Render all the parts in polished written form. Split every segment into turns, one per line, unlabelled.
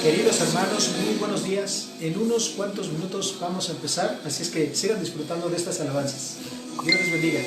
Queridos hermanos, muy buenos días. En unos cuantos minutos vamos a empezar, así es que sigan disfrutando de estas alabanzas. Dios les bendiga.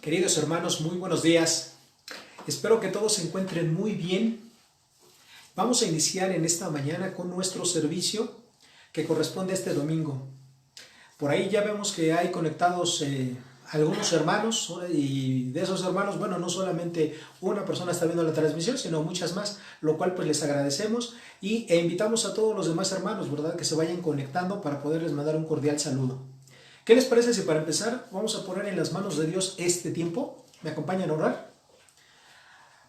Queridos hermanos, muy buenos días. Espero que todos se encuentren muy bien. Vamos a iniciar en esta mañana con nuestro servicio que corresponde a este domingo. Por ahí ya vemos que hay conectados algunos hermanos, y de esos hermanos, bueno, no solamente una persona está viendo la transmisión, sino muchas más, lo cual pues les agradecemos e invitamos a todos los demás hermanos, ¿verdad?, que se vayan conectando para poderles mandar un cordial saludo. ¿Qué les parece si para empezar vamos a poner en las manos de Dios este tiempo? ¿Me acompañan a orar?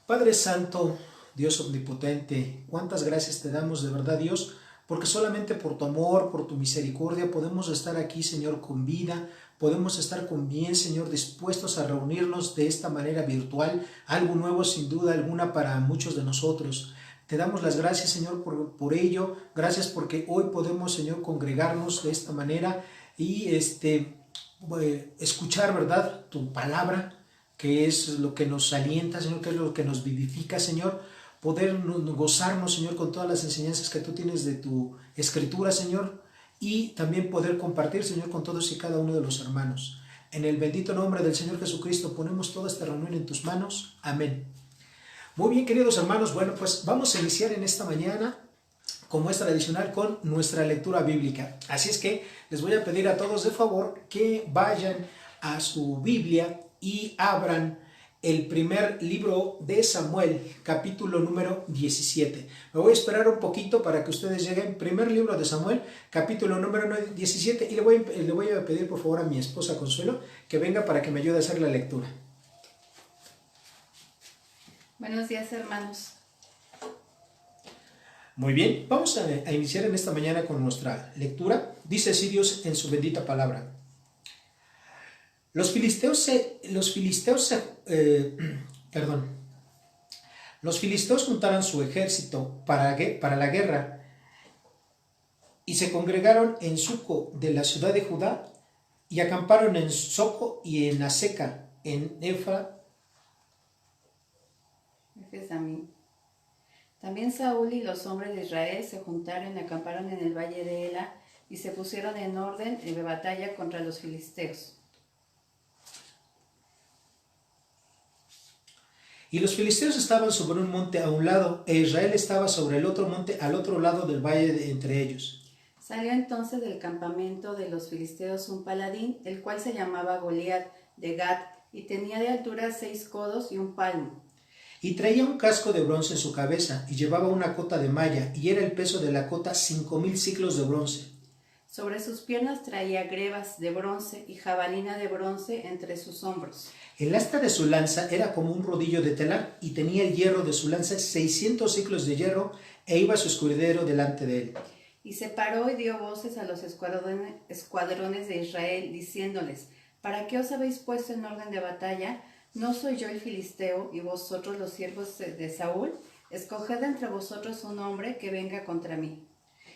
Padre Santo, Dios omnipotente, cuántas gracias te damos de verdad, Dios, porque solamente por tu amor, por tu misericordia podemos estar aquí, Señor, con vida, podemos estar con bien, Señor, dispuestos a reunirnos de esta manera virtual, algo nuevo sin duda alguna para muchos de nosotros. Te damos las gracias, Señor, por ello, gracias porque hoy podemos, Señor, congregarnos de esta manera y escuchar, ¿verdad?, tu palabra, que es lo que nos alienta, Señor, que es lo que nos vivifica, Señor, poder gozarnos, Señor, con todas las enseñanzas que tú tienes de tu escritura, Señor, y también poder compartir, Señor, con todos y cada uno de los hermanos. En el bendito nombre del Señor Jesucristo ponemos toda esta reunión en tus manos. Amén. Muy bien, queridos hermanos, bueno, pues vamos a iniciar en esta mañana, como es tradicional, con nuestra lectura bíblica. Así es que les voy a pedir a todos de favor que vayan a su Biblia y abran el primer libro de Samuel, capítulo número 17. Me voy a esperar un poquito para que ustedes lleguen. Primer libro de Samuel, capítulo número 17, y le voy a pedir por favor a mi esposa Consuelo que venga para que me ayude a hacer la lectura.
Buenos días, hermanos.
Muy bien, vamos a iniciar en esta mañana con nuestra lectura. Dice así Dios en su bendita palabra. Los filisteos juntaron su ejército para la guerra y se congregaron en Suco de la ciudad de Judá y acamparon en Soco y en Aseca, en Efra.
También Saúl y los hombres de Israel se juntaron y acamparon en el valle de Ela y se pusieron en orden de batalla contra los filisteos.
Y los filisteos estaban sobre un monte a un lado, e Israel estaba sobre el otro monte al otro lado del valle entre ellos.
Salió entonces del campamento de los filisteos un paladín, el cual se llamaba Goliat de Gat, y tenía de altura 6 codos y un palmo.
Y traía un casco de bronce en su cabeza, y llevaba una cota de malla, y era el peso de la cota 5000 siclos de bronce.
Sobre sus piernas traía grebas de bronce y jabalina de bronce entre sus hombros.
El asta de su lanza era como un rodillo de telar, y tenía el hierro de su lanza 600 siclos de hierro, e iba su escudero delante de él.
Y se paró y dio voces a los escuadrones de Israel, diciéndoles: ¿Para qué os habéis puesto en orden de batalla? ¿No soy yo el filisteo y vosotros los siervos de Saúl? Escoged entre vosotros un hombre que venga contra mí.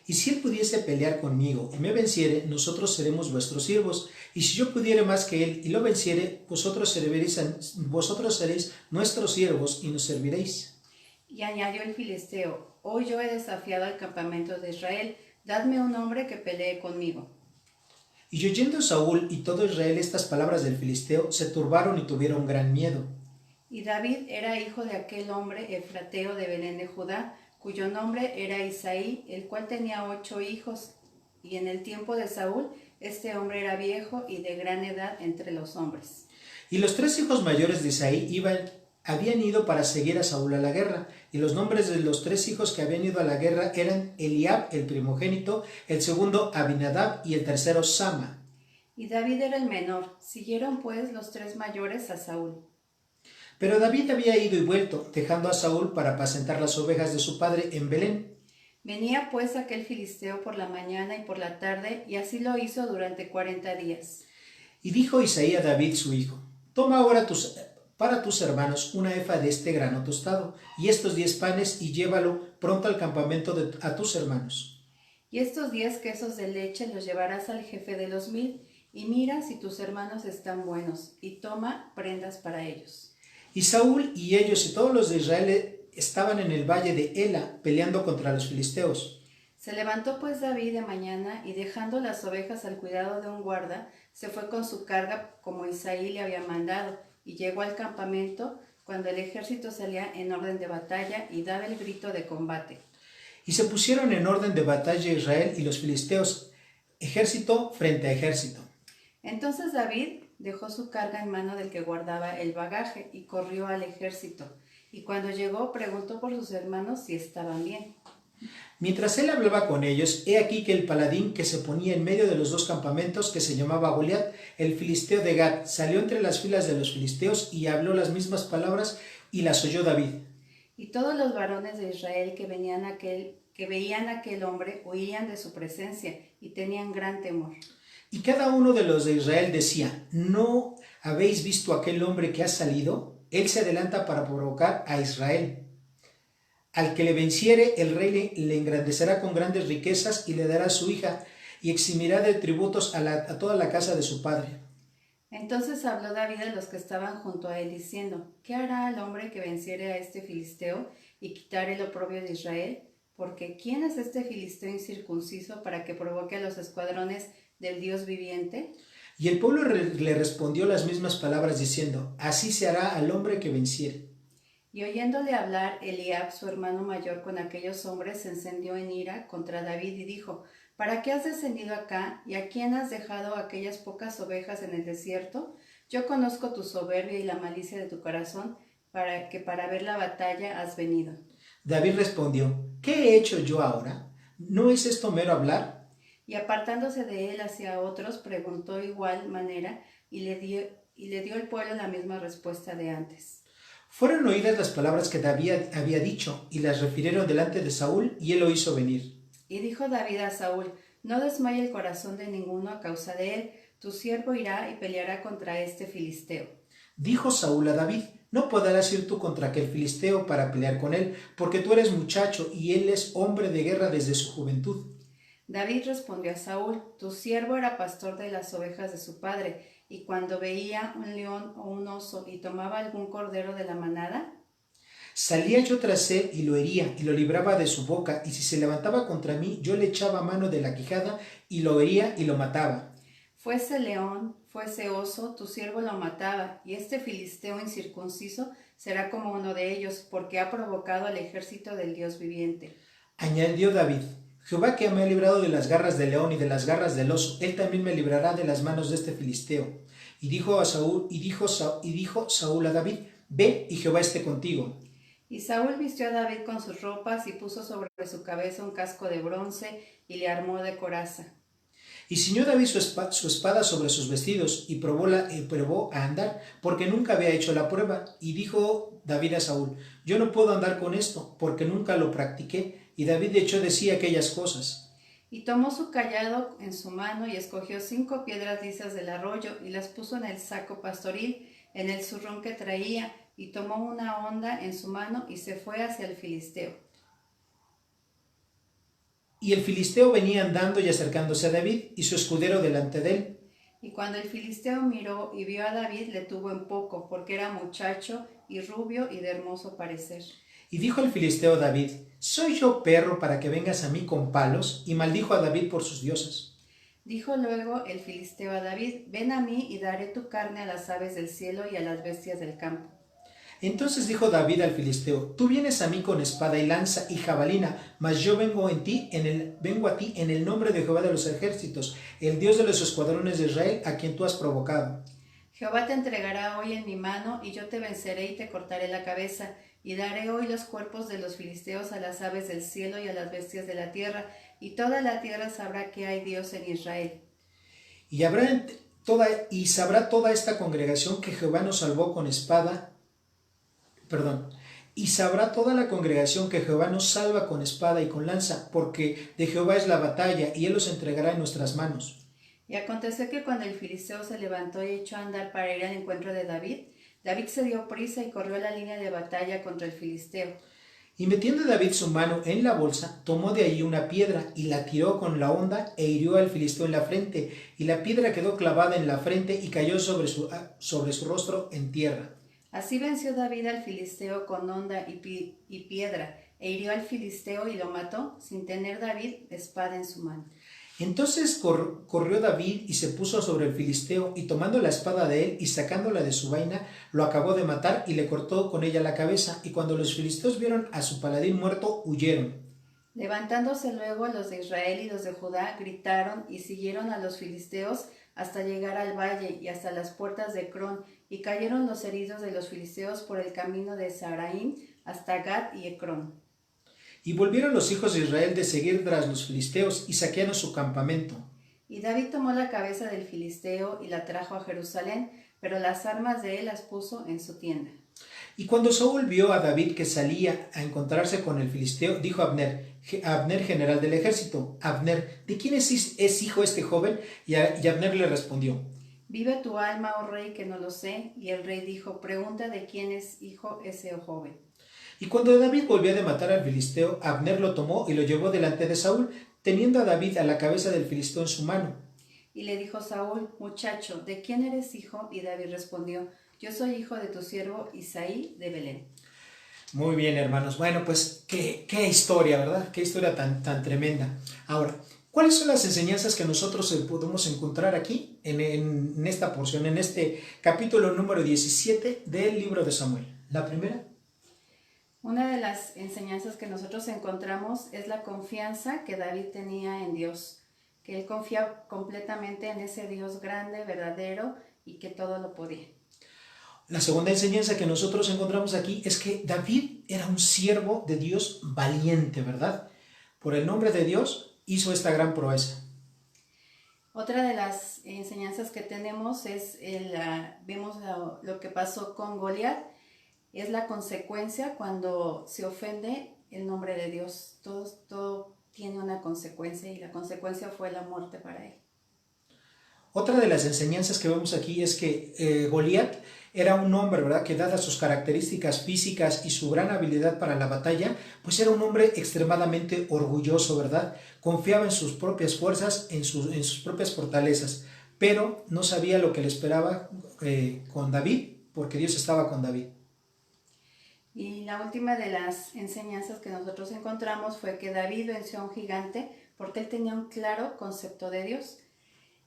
Y si él pudiese pelear conmigo y me venciere, nosotros seremos vuestros siervos. Y si yo pudiere más que él y lo venciere, vosotros seréis nuestros siervos y nos serviréis.
Y añadió el filisteo: Hoy yo he desafiado al campamento de Israel, dadme un hombre que pelee conmigo.
Y oyendo Saúl y todo Israel estas palabras del filisteo, se turbaron y tuvieron gran miedo.
Y David era hijo de aquel hombre efrateo de Belén de Judá, cuyo nombre era Isaí, el cual tenía 8 hijos. Y en el tiempo de Saúl, este hombre era viejo y de gran edad entre los hombres.
Y los 3 hijos mayores de Isaí habían ido para seguir a Saúl a la guerra, y los nombres de los 3 hijos que habían ido a la guerra eran Eliab, el primogénito, el segundo Abinadab y el tercero Sama.
Y David era el menor. Siguieron pues los 3 mayores a Saúl.
Pero David había ido y vuelto, dejando a Saúl para apacentar las ovejas de su padre en Belén.
Venía pues aquel filisteo por la mañana y por la tarde, y así lo hizo durante 40 días.
Y dijo Isaí a David su hijo: Toma ahora para tus hermanos una efa de este grano tostado, y estos 10 panes, y llévalo pronto al campamento a tus hermanos.
Y estos 10 quesos de leche los llevarás al jefe de los 1000, y mira si tus hermanos están buenos, y toma prendas para ellos.
Y Saúl y ellos y todos los de Israel estaban en el valle de Ela peleando contra los filisteos.
Se levantó pues David de mañana y dejando las ovejas al cuidado de un guarda, se fue con su carga como Isaí le había mandado, y llegó al campamento cuando el ejército salía en orden de batalla y daba el grito de combate.
Y se pusieron en orden de batalla Israel y los filisteos, ejército frente a ejército.
Entonces David dejó su carga en mano del que guardaba el bagaje y corrió al ejército. Y cuando llegó preguntó por sus hermanos si estaban bien.
Mientras él hablaba con ellos, he aquí que el paladín que se ponía en medio de los dos campamentos, que se llamaba Goliat, el filisteo de Gat, salió entre las filas de los filisteos y habló las mismas palabras y las oyó David.
Y todos los varones de Israel que veían aquel hombre huían de su presencia y tenían gran temor.
Y cada uno de los de Israel decía: ¿no habéis visto aquel hombre que ha salido? Él se adelanta para provocar a Israel. Al que le venciere, el rey le engrandecerá con grandes riquezas y le dará a su hija y eximirá de tributos a toda la casa de su padre.
Entonces habló David a los que estaban junto a él, diciendo: ¿Qué hará el hombre que venciere a este filisteo y quitare el oprobio de Israel? Porque ¿quién es este filisteo incircunciso para que provoque a los escuadrones del Dios viviente?
Y el pueblo le respondió las mismas palabras, diciendo: así se hará al hombre que venciere.
Y oyéndole hablar, Eliab, su hermano mayor, con aquellos hombres, se encendió en ira contra David y dijo: ¿Para qué has descendido acá? ¿Y a quién has dejado aquellas pocas ovejas en el desierto? Yo conozco tu soberbia y la malicia de tu corazón, para ver la batalla has venido.
David respondió: ¿qué he hecho yo ahora? ¿No es esto mero hablar?
Y apartándose de él hacia otros, preguntó igual manera, y le dio el pueblo la misma respuesta de antes.
Fueron oídas las palabras que David había dicho, y las refirieron delante de Saúl, y él lo hizo venir.
Y dijo David a Saúl: no desmaye el corazón de ninguno a causa de él, tu siervo irá y peleará contra este filisteo.
Dijo Saúl a David: no podrás ir tú contra aquel filisteo para pelear con él, porque tú eres muchacho, y él es hombre de guerra desde su juventud.
David respondió a Saúl: tu siervo era pastor de las ovejas de su padre, y cuando veía un león o un oso y tomaba algún cordero de la manada,
salía yo tras él y lo hería, y lo libraba de su boca, y si se levantaba contra mí, yo le echaba mano de la quijada, y lo hería y lo mataba.
fuese león, fuese oso, tu siervo lo mataba, y este filisteo incircunciso será como uno de ellos, porque ha provocado al ejército del Dios viviente.
Añadió David: Jehová, que me ha librado de las garras del león y de las garras del oso, él también me librará de las manos de este filisteo. Y dijo Saúl a David: ve, y Jehová esté contigo.
Y Saúl vistió a David con sus ropas y puso sobre su cabeza un casco de bronce y le armó de coraza.
Y ciñó David su espada sobre sus vestidos y probó a andar, porque nunca había hecho la prueba. Y dijo David a Saúl: yo no puedo andar con esto, porque nunca lo practiqué. Y David echó de sí aquellas cosas.
Y tomó su cayado en su mano y escogió 5 piedras lisas del arroyo y las puso en el saco pastoril, en el zurrón que traía, y tomó una honda en su mano y se fue hacia el filisteo.
Y el filisteo venía andando y acercándose a David, y su escudero delante de él.
Y cuando el filisteo miró y vio a David, le tuvo en poco, porque era muchacho y rubio y de hermoso parecer.
Y dijo el filisteo a David: ¿soy yo perro para que vengas a mí con palos? Y maldijo a David por sus dioses.
Dijo luego el filisteo a David: ven a mí y daré tu carne a las aves del cielo y a las bestias del campo.
Entonces dijo David al filisteo: tú vienes a mí con espada y lanza y jabalina, mas yo vengo a ti en el nombre de Jehová de los ejércitos, el Dios de los escuadrones de Israel, a quien tú has provocado.
Jehová te entregará hoy en mi mano, y yo te venceré y te cortaré la cabeza, y daré hoy los cuerpos de los filisteos a las aves del cielo y a las bestias de la tierra, y toda la tierra sabrá que hay Dios en Israel.
Y sabrá toda esta congregación que Jehová nos salvó con espada. Y sabrá toda la congregación que Jehová nos salva con espada y con lanza, porque de Jehová es la batalla, y él los entregará en nuestras manos.
Y aconteció que cuando el filisteo se levantó y echó a andar para ir al encuentro de David, David se dio prisa y corrió a la línea de batalla contra el filisteo.
Y metiendo David su mano en la bolsa, tomó de allí una piedra y la tiró con la honda e hirió al filisteo en la frente, y la piedra quedó clavada en la frente y cayó sobre su rostro en tierra.
Así venció David al filisteo con honda y piedra, e hirió al filisteo y lo mató, sin tener David espada en su mano.
Entonces corrió David y se puso sobre el filisteo, y tomando la espada de él y sacándola de su vaina, lo acabó de matar y le cortó con ella la cabeza. Y cuando los filisteos vieron a su paladín muerto, huyeron.
Levantándose luego los de Israel y los de Judá, gritaron y siguieron a los filisteos hasta llegar al valle y hasta las puertas de Ecrón, y cayeron los heridos de los filisteos por el camino de Saraim hasta Gat y Ecrón.
Y volvieron los hijos de Israel de seguir tras los filisteos, y saquearon su campamento.
Y David tomó la cabeza del filisteo y la trajo a Jerusalén, pero las armas de él las puso en su tienda.
Y cuando Saúl vio a David que salía a encontrarse con el filisteo, dijo a Abner, general del ejército: Abner, ¿de quién es hijo este joven? Y Abner le respondió:
Vive tu alma, oh rey, que no lo sé. Y el rey dijo: pregunta de quién es hijo ese joven.
Y cuando David volvió de matar al filisteo, Abner lo tomó y lo llevó delante de Saúl, teniendo a David a la cabeza del filisteo en su mano.
Y le dijo Saúl: muchacho, ¿de quién eres hijo? Y David respondió: yo soy hijo de tu siervo Isaí de Belén.
Muy bien, hermanos. Bueno, pues qué historia, ¿verdad? Qué historia tan tremenda. Ahora, ¿cuáles son las enseñanzas que nosotros podemos encontrar aquí en esta porción, en este capítulo número 17 del libro de Samuel? La primera.
Una de las enseñanzas que nosotros encontramos es la confianza que David tenía en Dios, que él confía completamente en ese Dios grande, verdadero y que todo lo podía.
La segunda enseñanza que nosotros encontramos aquí es que David era un siervo de Dios valiente, ¿verdad? Por el nombre de Dios hizo esta gran proeza.
Otra de las enseñanzas que tenemos es, vemos lo que pasó con Goliat, es la consecuencia cuando se ofende el nombre de Dios. Todo tiene una consecuencia y la consecuencia fue la muerte para él.
Otra de las enseñanzas que vemos aquí es que Goliat era un hombre, ¿verdad?, que dadas sus características físicas y su gran habilidad para la batalla, pues era un hombre extremadamente orgulloso, ¿verdad? Confiaba en sus propias fuerzas, en sus propias fortalezas, pero no sabía lo que le esperaba con David, porque Dios estaba con David.
Y la última de las enseñanzas que nosotros encontramos fue que David venció a un gigante porque él tenía un claro concepto de Dios.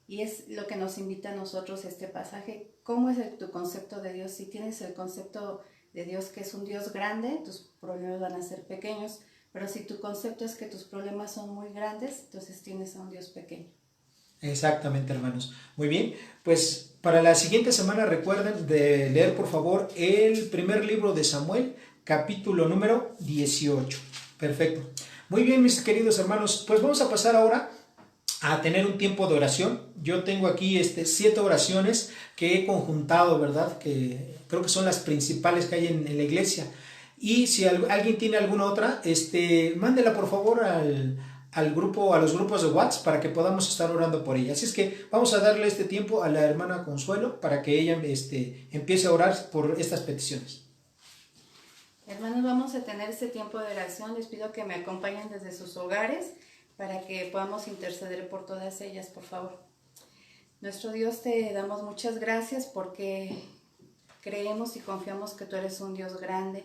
Y es lo que nos invita a nosotros este pasaje. ¿Cómo es tu concepto de Dios? Si tienes el concepto de Dios que es un Dios grande, tus problemas van a ser pequeños. Pero si tu concepto es que tus problemas son muy grandes, entonces tienes a un Dios pequeño.
Exactamente, hermanos. Muy bien, pues para la siguiente semana recuerden de leer por favor el primer libro de Samuel, capítulo número 18. Perfecto. Muy bien, mis queridos hermanos, pues vamos a pasar ahora a tener un tiempo de oración. Yo tengo aquí 7 oraciones que he conjuntado, ¿verdad? Que creo que son las principales que hay en la iglesia. Y si alguien tiene alguna otra, mándela por favor al grupo, a los grupos de WhatsApp para que podamos estar orando por ella. Así es que vamos a darle este tiempo a la hermana Consuelo para que ella empiece a orar por estas peticiones.
Hermanos, vamos a tener este tiempo de oración. Les pido que me acompañen desde sus hogares para que podamos interceder por todas ellas, por favor. Nuestro Dios, te damos muchas gracias porque creemos y confiamos que tú eres un Dios grande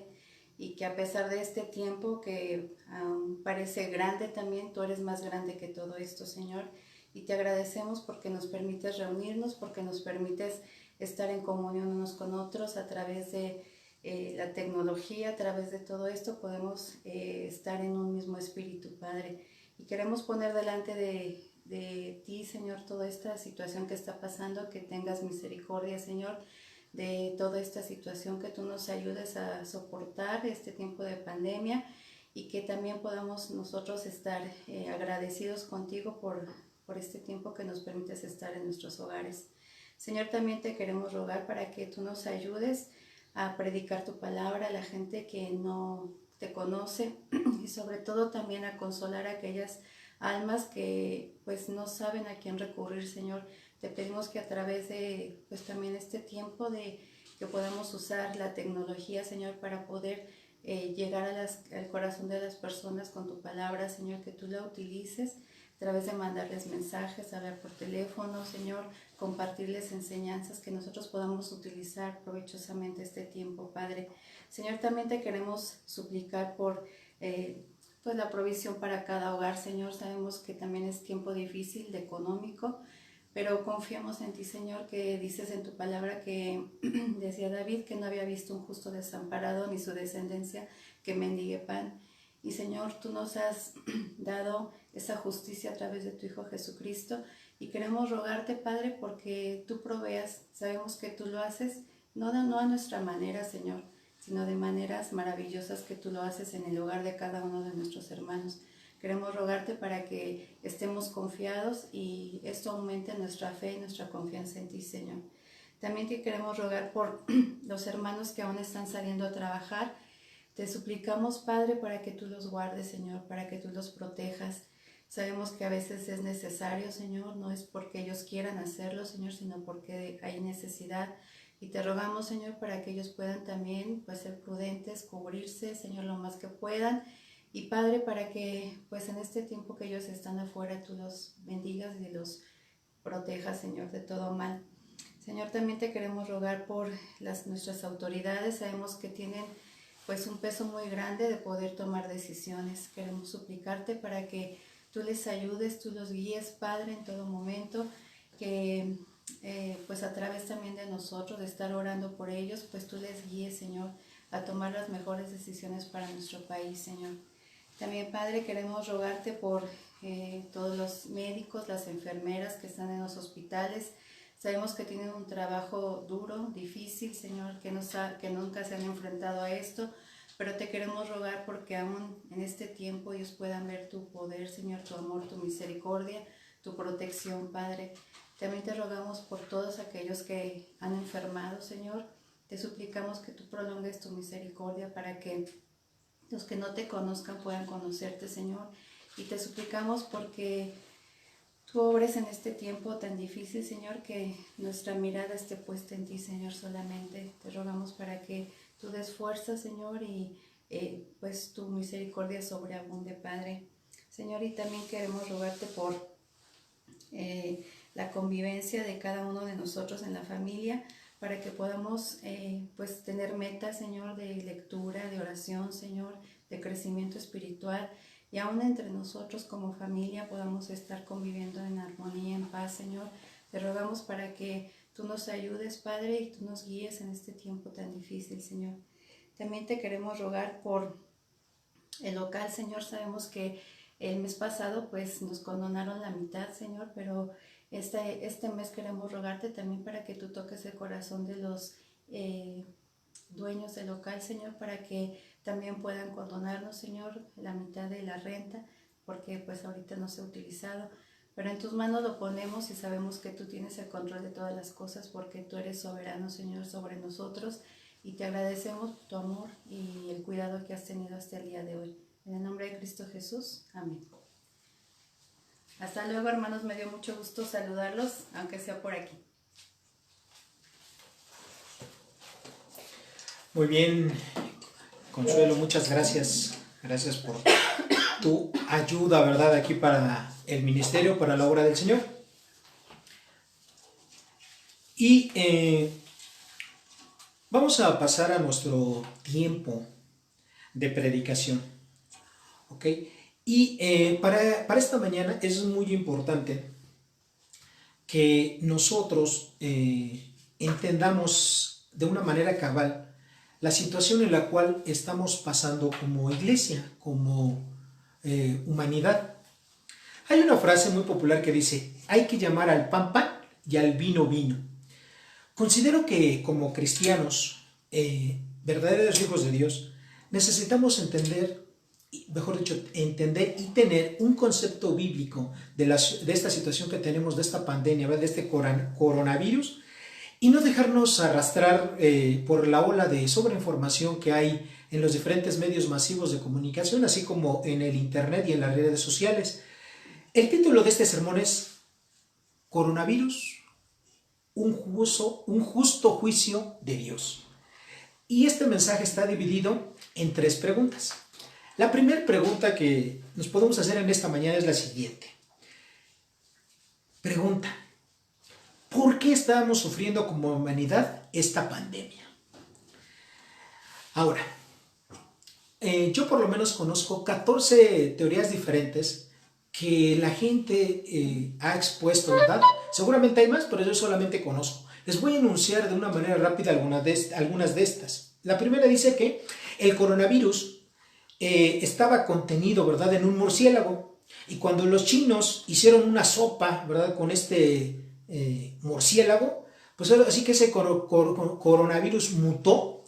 y que a pesar de este tiempo que parece grande también, tú eres más grande que todo esto, Señor. Y te agradecemos porque nos permites reunirnos, porque nos permites estar en comunión unos con otros a través de la tecnología, a través de todo esto podemos estar en un mismo espíritu, Padre. Y queremos poner delante de ti, Señor, toda esta situación que está pasando, que tengas misericordia, Señor, de toda esta situación, que tú nos ayudes a soportar este tiempo de pandemia y que también podamos nosotros estar agradecidos contigo por este tiempo que nos permites estar en nuestros hogares. Señor, también te queremos rogar para que tú nos ayudes a predicar tu palabra a la gente que no te conoce y sobre todo también a consolar a aquellas almas que pues no saben a quién recurrir, Señor. Te pedimos que a través de pues también este tiempo que podamos usar la tecnología, Señor, para poder llegar al corazón de las personas con tu palabra, Señor, que tú la utilices a través de mandarles mensajes, hablar por teléfono, Señor, compartirles enseñanzas que nosotros podamos utilizar provechosamente este tiempo, Padre. Señor, también te queremos suplicar por pues la provisión para cada hogar, Señor. Sabemos que también es tiempo difícil de económico, pero confiamos en ti, Señor, que dices en tu palabra que decía David que no había visto un justo desamparado ni su descendencia que mendigue pan. Y Señor, tú nos has dado esa justicia a través de tu Hijo Jesucristo y queremos rogarte, Padre, porque tú proveas. Sabemos que tú lo haces, no a nuestra manera, Señor, sino de maneras maravillosas que tú lo haces en el hogar de cada uno de nuestros hermanos. Queremos rogarte para que estemos confiados y esto aumente nuestra fe y nuestra confianza en ti, Señor. También te queremos rogar por los hermanos que aún están saliendo a trabajar. Te suplicamos, Padre, para que tú los guardes, Señor, para que tú los protejas. Sabemos que a veces es necesario, Señor, no es porque ellos quieran hacerlo, Señor, sino porque hay necesidad. Y te rogamos, Señor, para que ellos puedan también pues, ser prudentes, cubrirse, Señor, lo más que puedan. Y Padre, para que pues en este tiempo que ellos están afuera, tú los bendigas y los protejas, Señor, de todo mal. Señor, también te queremos rogar por nuestras autoridades. Sabemos que tienen pues un peso muy grande de poder tomar decisiones. Queremos suplicarte para que tú les ayudes, tú los guíes, Padre, en todo momento, que pues a través también de nosotros, de estar orando por ellos, pues tú les guíes, Señor, a tomar las mejores decisiones para nuestro país, Señor. También, Padre, queremos rogarte por todos los médicos, las enfermeras que están en los hospitales. Sabemos que tienen un trabajo duro, difícil, Señor, que nunca se han enfrentado a esto, pero te queremos rogar porque aún en este tiempo ellos puedan ver tu poder, Señor, tu amor, tu misericordia, tu protección, Padre. También te rogamos por todos aquellos que han enfermado, Señor. Te suplicamos que tú prolongues tu misericordia para que los que no te conozcan puedan conocerte, Señor. Y te suplicamos porque tú obres en este tiempo tan difícil, Señor, que nuestra mirada esté puesta en ti, Señor, solamente. Te rogamos para que tú des fuerza, Señor, y pues tu misericordia sobreabunde, Padre. Señor, y también queremos rogarte por la convivencia de cada uno de nosotros en la familia, para que podamos pues tener metas, Señor, de lectura, de oración, Señor, de crecimiento espiritual, y aún entre nosotros como familia podamos estar conviviendo en armonía, en paz, Señor. Te rogamos para que tú nos ayudes, Padre, y tú nos guíes en este tiempo tan difícil, Señor. También te queremos rogar por el local, Señor. Sabemos que el mes pasado pues nos condonaron la mitad, Señor, pero este mes queremos rogarte también para que tú toques el corazón de los dueños del local, Señor, para que también puedan condonarnos, Señor, la mitad de la renta, porque pues ahorita no se ha utilizado. Pero en tus manos lo ponemos y sabemos que tú tienes el control de todas las cosas, porque tú eres soberano, Señor, sobre nosotros, y te agradecemos tu amor y el cuidado que has tenido hasta el día de hoy. En el nombre de Cristo Jesús. Amén. Hasta luego, hermanos. Me dio mucho gusto saludarlos, aunque sea por aquí.
Muy bien, Consuelo, muchas gracias. Gracias por tu ayuda, ¿verdad? Aquí para el ministerio, para la obra del Señor. Y vamos a pasar a nuestro tiempo de predicación. ¿Ok? Y para esta mañana es muy importante que nosotros entendamos de una manera cabal la situación en la cual estamos pasando como iglesia, como humanidad. Hay una frase muy popular que dice: hay que llamar al pan pan y al vino vino. Considero que como cristianos, verdaderos hijos de Dios, necesitamos entender y tener un concepto bíblico de esta situación que tenemos, de esta pandemia, de este coronavirus, y no dejarnos arrastrar por la ola de sobreinformación que hay en los diferentes medios masivos de comunicación, así como en el internet y en las redes sociales. El título de este sermón es Coronavirus, un justo juicio de Dios. Y este mensaje está dividido en 3 preguntas. La primera pregunta que nos podemos hacer en esta mañana es la siguiente. Pregunta: ¿por qué estamos sufriendo como humanidad esta pandemia? Ahora, Yo por lo menos conozco 14 teorías diferentes que la gente ha expuesto, ¿verdad? Seguramente hay más, pero yo solamente conozco. Les voy a enunciar de una manera rápida algunas de estas. La primera dice que el coronavirus estaba contenido, ¿verdad?, en un murciélago. Y cuando los chinos hicieron una sopa, ¿verdad?, con este murciélago, pues así que ese coronavirus mutó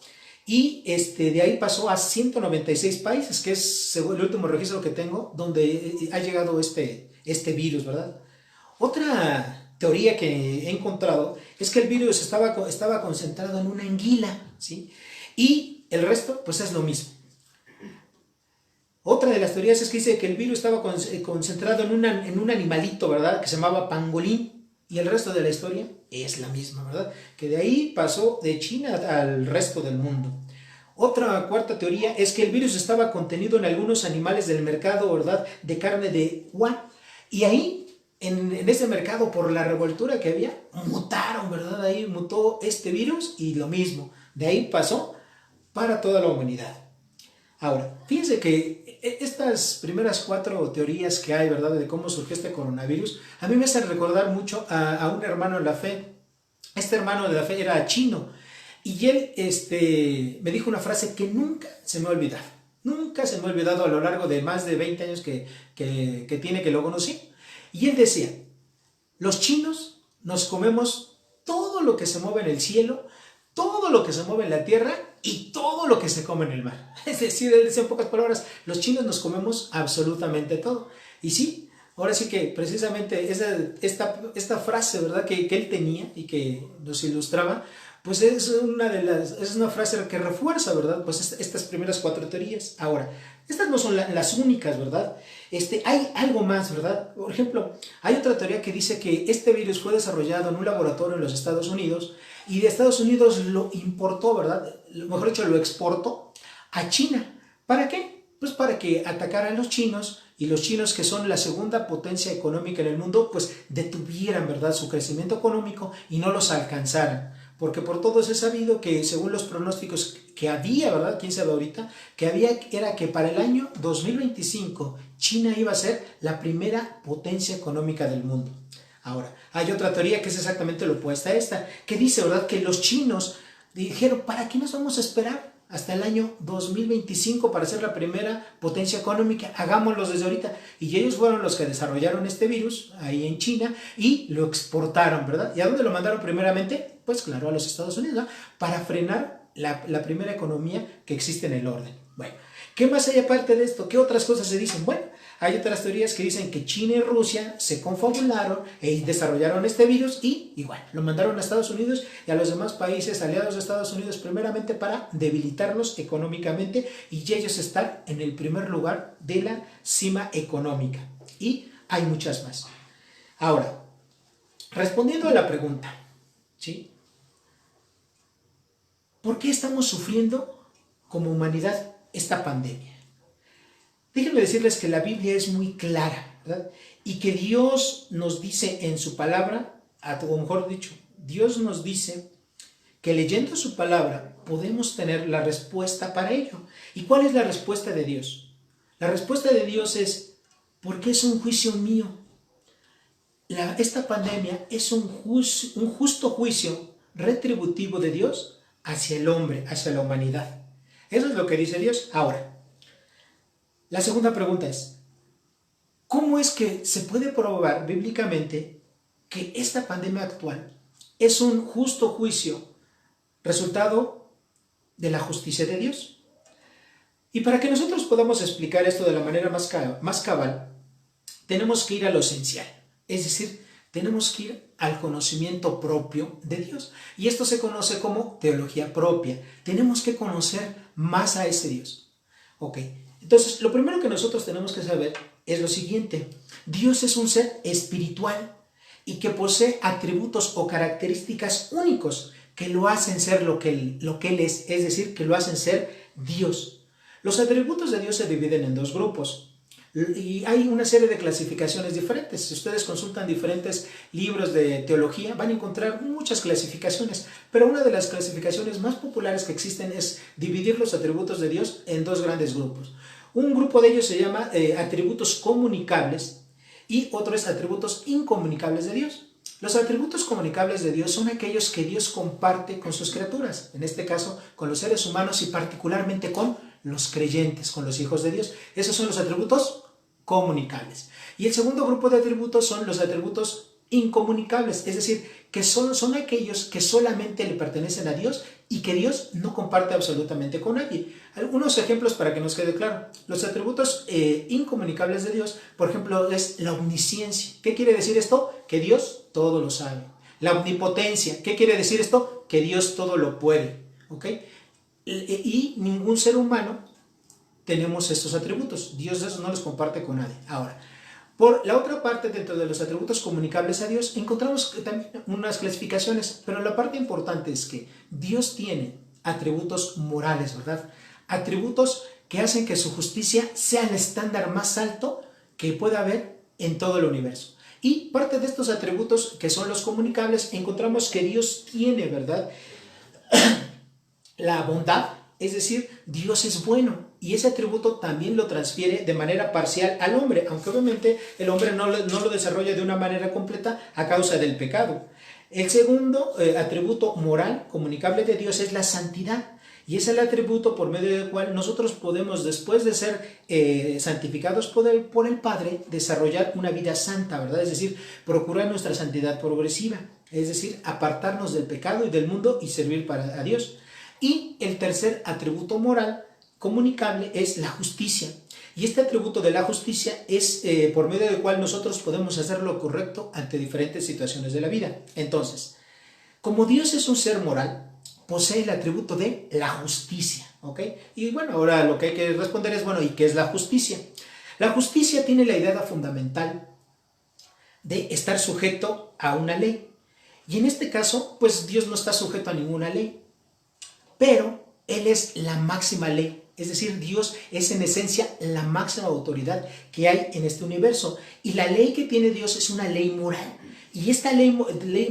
y de ahí pasó a 196 países, que es según el último registro que tengo, donde ha llegado este virus, ¿verdad? Otra teoría que he encontrado es que el virus estaba concentrado en una anguila, ¿sí? Y el resto, pues es lo mismo. Otra de las teorías es que dice que el virus estaba concentrado en un animalito, ¿verdad?, que se llamaba pangolín. Y el resto de la historia es la misma, ¿verdad? Que de ahí pasó de China al resto del mundo. Otra cuarta teoría es que el virus estaba contenido en algunos animales del mercado, ¿verdad?, de carne de Wuhan. Y ahí, en ese mercado, por la revoltura que había, mutaron, ¿verdad? Ahí mutó este virus y lo mismo. De ahí pasó para toda la humanidad. Ahora, fíjense que estas primeras 4 teorías que hay, ¿verdad?, de cómo surgió este coronavirus, a mí me hacen recordar mucho a un hermano de la fe. Este hermano de la fe era chino y él me dijo una frase que nunca se me ha olvidado. Nunca se me ha olvidado a lo largo de más de 20 años que tiene que lo conocí. Y él decía, los chinos nos comemos todo lo que se mueve en el cielo, todo lo que se mueve en la tierra y todo lo que se come en el mar. Es decir, él decía en pocas palabras, los chinos nos absolutamente todo. Y sí, ahora sí que precisamente esta frase, ¿verdad?, que él tenía y que nos ilustraba, pues es una frase que refuerza, ¿verdad?, pues estas primeras 4 teorías. Ahora, estas no son las únicas, ¿verdad? Hay algo más, ¿verdad? Por ejemplo, hay otra teoría que dice que este virus fue desarrollado en un laboratorio en los Estados Unidos y de Estados Unidos lo importó, ¿verdad? Mejor dicho, lo exportó a China. ¿Para qué? Pues para que atacaran a los chinos y los chinos, que son la segunda potencia económica en el mundo, pues detuvieran, ¿verdad?, su crecimiento económico y no los alcanzaran. Porque por todos es sabido que según los pronósticos que había, ¿verdad?, quién sabe ahorita, era que para el año 2025 China iba a ser la primera potencia económica del mundo. Ahora, hay otra teoría que es exactamente lo opuesta a esta, que dice, ¿verdad?, que los chinos dijeron, ¿para qué nos vamos a esperar hasta el año 2025 para ser la primera potencia económica? Hagámoslo desde ahorita. Y ellos fueron los que desarrollaron este virus ahí en China y lo exportaron, ¿verdad? ¿Y a dónde lo mandaron primeramente? Pues claro, a los Estados Unidos, ¿no?, para frenar la primera economía que existe en el orden. Bueno, ¿qué más hay aparte de esto? ¿Qué otras cosas se dicen? Bueno, hay otras teorías que dicen que China y Rusia se confabularon y desarrollaron este virus y igual lo mandaron a Estados Unidos y a los demás países aliados de Estados Unidos primeramente para debilitarlos económicamente y ellos están en el primer lugar de la cima económica. Y hay muchas más. Ahora, respondiendo a la pregunta, ¿sí?, ¿por qué estamos sufriendo como humanidad esta pandemia? Déjenme decirles que la Biblia es muy clara, ¿verdad? Y que Dios nos dice en su palabra, o mejor dicho, Dios nos dice que leyendo su palabra podemos tener la respuesta para ello. ¿Y cuál es la respuesta de Dios? La respuesta de Dios es, porque es un juicio mío. Esta pandemia es un justo juicio retributivo de Dios hacia el hombre, hacia la humanidad. Eso es lo que dice Dios. Ahora, la segunda pregunta es, ¿cómo es que se puede probar bíblicamente que esta pandemia actual es un justo juicio resultado de la justicia de Dios? Y para que nosotros podamos explicar esto de la manera más cabal, tenemos que ir a lo esencial, es decir, tenemos que ir al conocimiento propio de Dios. Y esto se conoce como teología propia. Tenemos que conocer más a ese Dios. Ok. Entonces, lo primero que nosotros tenemos que saber es lo siguiente. Dios es un ser espiritual y que posee atributos o características únicos que lo hacen ser lo que Él es decir, que lo hacen ser Dios. Los atributos de Dios se dividen en 2 grupos. Y hay una serie de clasificaciones diferentes. Si ustedes consultan diferentes libros de teología, van a encontrar muchas clasificaciones. Pero una de las clasificaciones más populares que existen es dividir los atributos de Dios en dos grandes grupos. Un grupo de ellos se llama atributos comunicables y otro es atributos incomunicables de Dios. Los atributos comunicables de Dios son aquellos que Dios comparte con sus criaturas, en este caso con los seres humanos y particularmente con los creyentes, con los hijos de Dios. Esos son los atributos comunicables. Y el segundo grupo de atributos son los atributos incomunicables, es decir, que son aquellos que solamente le pertenecen a Dios y que Dios no comparte absolutamente con nadie. Algunos ejemplos para que nos quede claro. Los atributos incomunicables de Dios, por ejemplo, es la omnisciencia. ¿Qué quiere decir esto? Que Dios todo lo sabe. La omnipotencia. ¿Qué quiere decir esto? Que Dios todo lo puede. ¿Ok? Y ningún ser humano tenemos estos atributos. Dios esos no los comparte con nadie. Ahora, por la otra parte, dentro de los atributos comunicables a Dios, encontramos también unas clasificaciones, pero la parte importante es que Dios tiene atributos morales, ¿verdad? Atributos que hacen que su justicia sea el estándar más alto que pueda haber en todo el universo. Y parte de estos atributos, que son los comunicables, encontramos que Dios tiene, ¿verdad?, la bondad, es decir, Dios es bueno, y ese atributo también lo transfiere de manera parcial al hombre, aunque obviamente el hombre no lo desarrolla de una manera completa a causa del pecado. El segundo atributo moral comunicable de Dios es la santidad, y es el atributo por medio del cual nosotros podemos, después de ser santificados por el Padre, desarrollar una vida santa, ¿verdad? Es decir, procurar nuestra santidad progresiva, es decir, apartarnos del pecado y del mundo y servir a Dios. Y el tercer atributo moral comunicable es la justicia. Y este atributo de la justicia es por medio del cual nosotros podemos hacer lo correcto ante diferentes situaciones de la vida. Entonces, como Dios es un ser moral, posee el atributo de la justicia, ¿ok? Y bueno, ahora lo que hay que responder es, bueno, ¿y qué es la justicia? La justicia tiene la idea fundamental de estar sujeto a una ley. Y en este caso, pues Dios no está sujeto a ninguna ley, pero Él es la máxima ley. Es decir, Dios es en esencia la máxima autoridad que hay en este universo. Y la ley que tiene Dios es una ley moral. Y esta ley